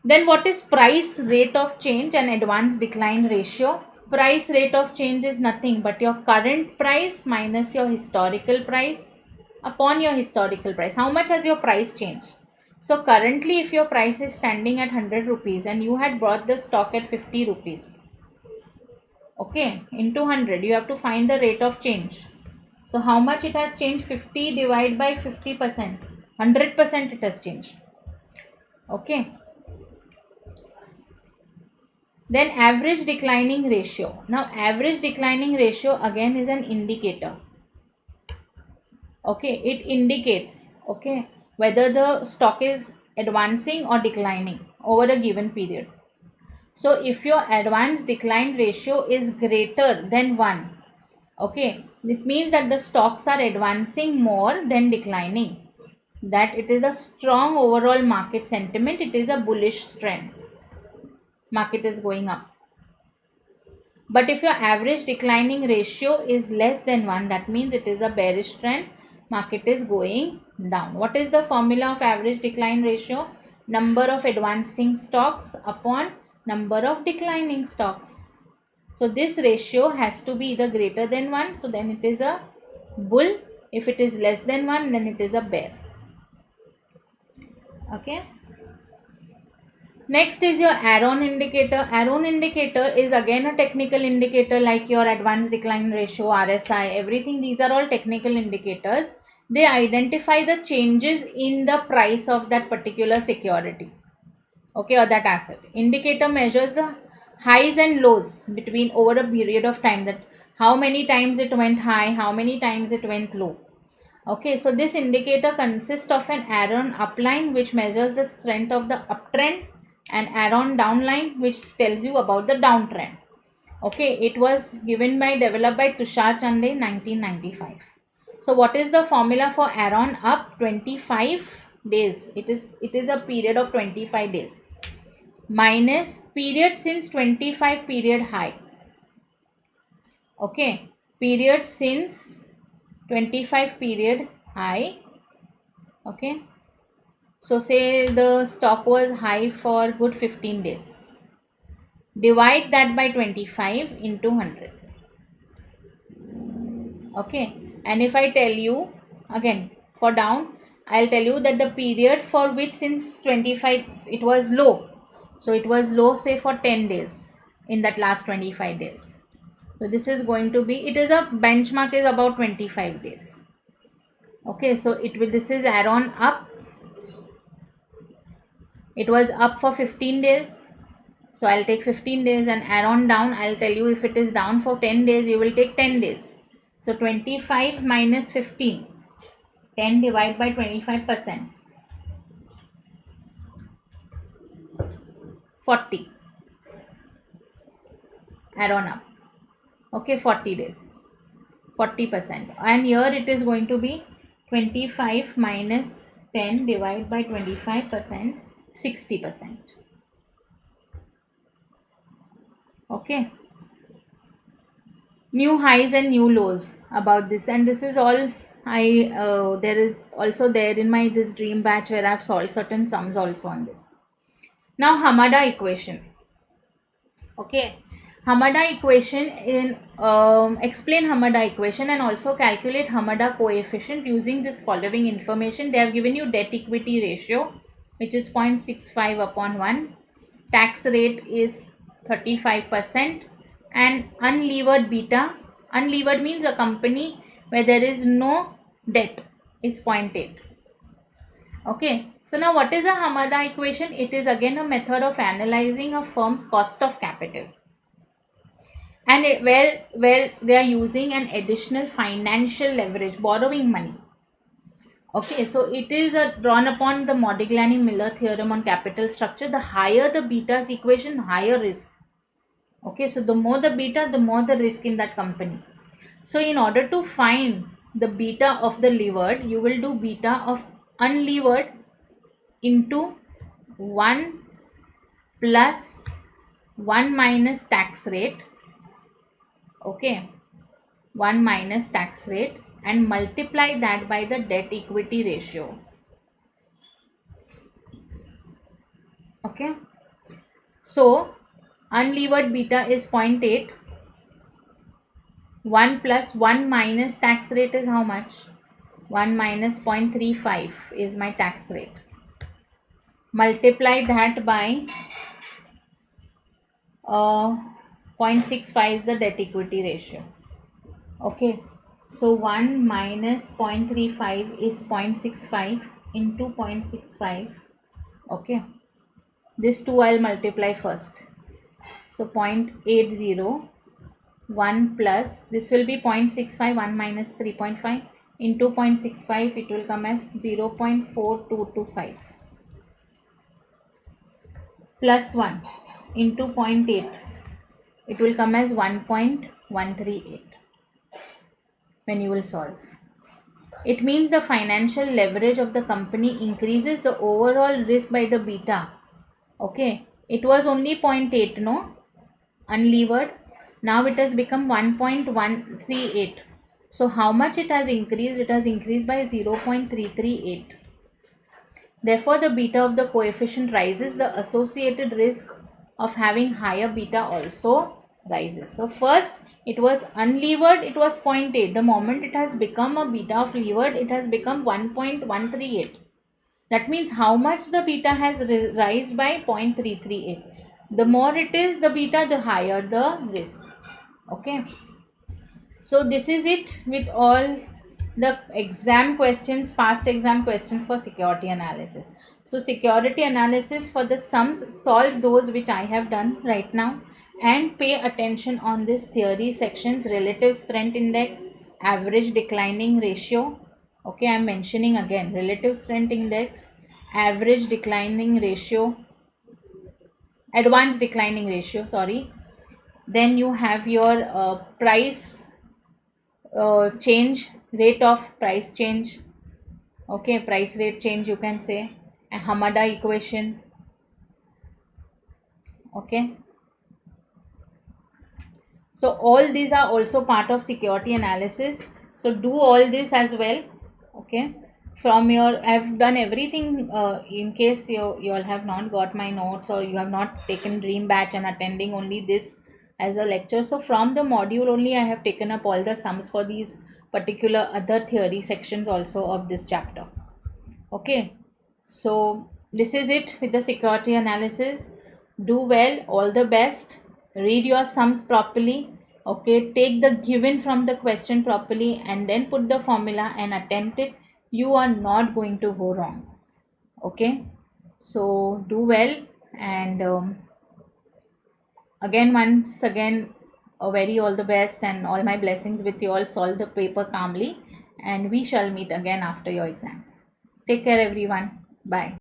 Then what is price rate of change and advance decline ratio? Price rate of change is nothing but your current price minus your historical price upon your historical price. How much has your price changed? So currently if your price is standing at 100 rupees and you had bought the stock at 50 rupees, okay, into 100 you have to find the rate of change. So how much it has changed? 50 divided by 50%. 100% it has changed. Okay. Then average declining ratio. Now average declining ratio again is an indicator. Okay, it indicates, okay, whether the stock is advancing or declining over a given period. So if your advance decline ratio is greater than 1, okay, it means that the stocks are advancing more than declining. That it is a strong overall market sentiment, it is a bullish trend. Market is going up. But if your average declining ratio is less than 1, that means it is a bearish trend. Market is going down. What is the formula of average decline ratio? Number of advancing stocks upon number of declining stocks. So this ratio has to be either greater than 1. So then it is a bull. If it is less than 1, then it is a bear. Okay. Next is your Aron indicator. Aron indicator is again a technical indicator like your advanced decline ratio, RSI, everything. These are all technical indicators. They identify the changes in the price of that particular security, okay, or that asset. Indicator measures the highs and lows between over a period of time, that how many times it went high, how many times it went low. Okay, so this indicator consists of an Aron upline which measures the strength of the uptrend and Aron downline which tells you about the downtrend. Okay, it was developed by Tushar Chande in 1995. So what is the formula for Aron up? 25 days. It is a period of 25 days minus period since 25 period high. Okay, period since 25 period high. Okay, so say the stock was high for good 15 days. Divide that by 25 into 100. Okay, and if I tell you again for down, I'll tell you that the period for which since 25 it was low. So it was low say for 10 days in that last 25 days. So this is going to be, it is a benchmark is about 25 days. Okay, so this is Aron up. It was up for 15 days. So I'll take 15 days, and Aron down. I'll tell you if it is down for 10 days, you will take 10 days. So 25 minus 15. 10 divided by 25%. 40. Aron up. Okay, 40 days. 40%. And here it is going to be 25 minus 10 divided by 25%. 60%. Okay, new highs and new lows about this, and this is all there is also there in my this dream batch where I've solved certain sums also on this. Now Hamada equation. Okay, Hamada equation in explain Hamada equation and also calculate Hamada coefficient using this following information. They have given you debt equity ratio which is 0.65 upon 1. Tax rate is 35% and unlevered beta. Unlevered means a company where there is no debt is 0.8. Okay. So now what is a Hamada equation? It is again a method of analyzing a firm's cost of capital. And where they are using an additional financial leverage, borrowing money. Okay, so it is drawn upon the Modigliani-Miller theorem on capital structure. The higher the beta's equation, higher risk. Okay, so the more the beta, the more the risk in that company. So in order to find the beta of the levered, you will do beta of unlevered into 1 plus 1 minus tax rate. Okay, 1 minus tax rate, and multiply that by the debt equity ratio. Okay, So unlevered beta is 0.8. 1 plus 1 minus tax rate is how much? 1 minus 0.35 is my tax rate. Multiply that by 0.65 is the debt equity ratio. Okay, so 1 minus 0.35 is 0.65 into 0.65. Okay, this two I'll multiply first. So 0.80, 1 plus, this will be 0.65, 1 minus 3.5 into 0.65, it will come as 0.4225 plus 1 into 0.8, it will come as 1.138 when you will solve. It means the financial leverage of the company increases the overall risk by the beta. Okay, it was only 0.8, no, unlevered. Now it has become 1.138. So how much it has increased? It has increased by 0.338. Therefore, the beta of the coefficient rises. The associated risk of having higher beta also rises. So first it was unlevered, it was 0.8. The moment it has become a beta of levered, it has become 1.138. That means how much the beta has risen by 0.338. The more it is the beta, the higher the risk. Okay. So this is it with all the exam questions, past exam questions for security analysis. So security analysis for the sums, solve those which I have done right now and pay attention on this theory sections: relative strength index, average declining ratio. Okay, I am mentioning again: relative strength index, average declining ratio, advanced declining ratio, sorry. Then you have your price change, rate of price change. Okay, price rate change you can say, a Hamada equation. Okay, so all these are also part of security analysis, so do all this as well. Okay, from your, I've done everything. In case you all have not got my notes or you have not taken dream batch and attending only this as a lecture, so from the module only I have taken up all the sums for these particular other theory sections also of this chapter. Okay, so this is it with the security analysis. Do well, all the best, read your sums properly. Okay, take the given from the question properly and then put the formula and attempt it. You are not going to go wrong. Okay, so do well, and again, once again, a very all the best and all my blessings with you all. Solve the paper calmly and we shall meet again after your exams. Take care everyone. Bye.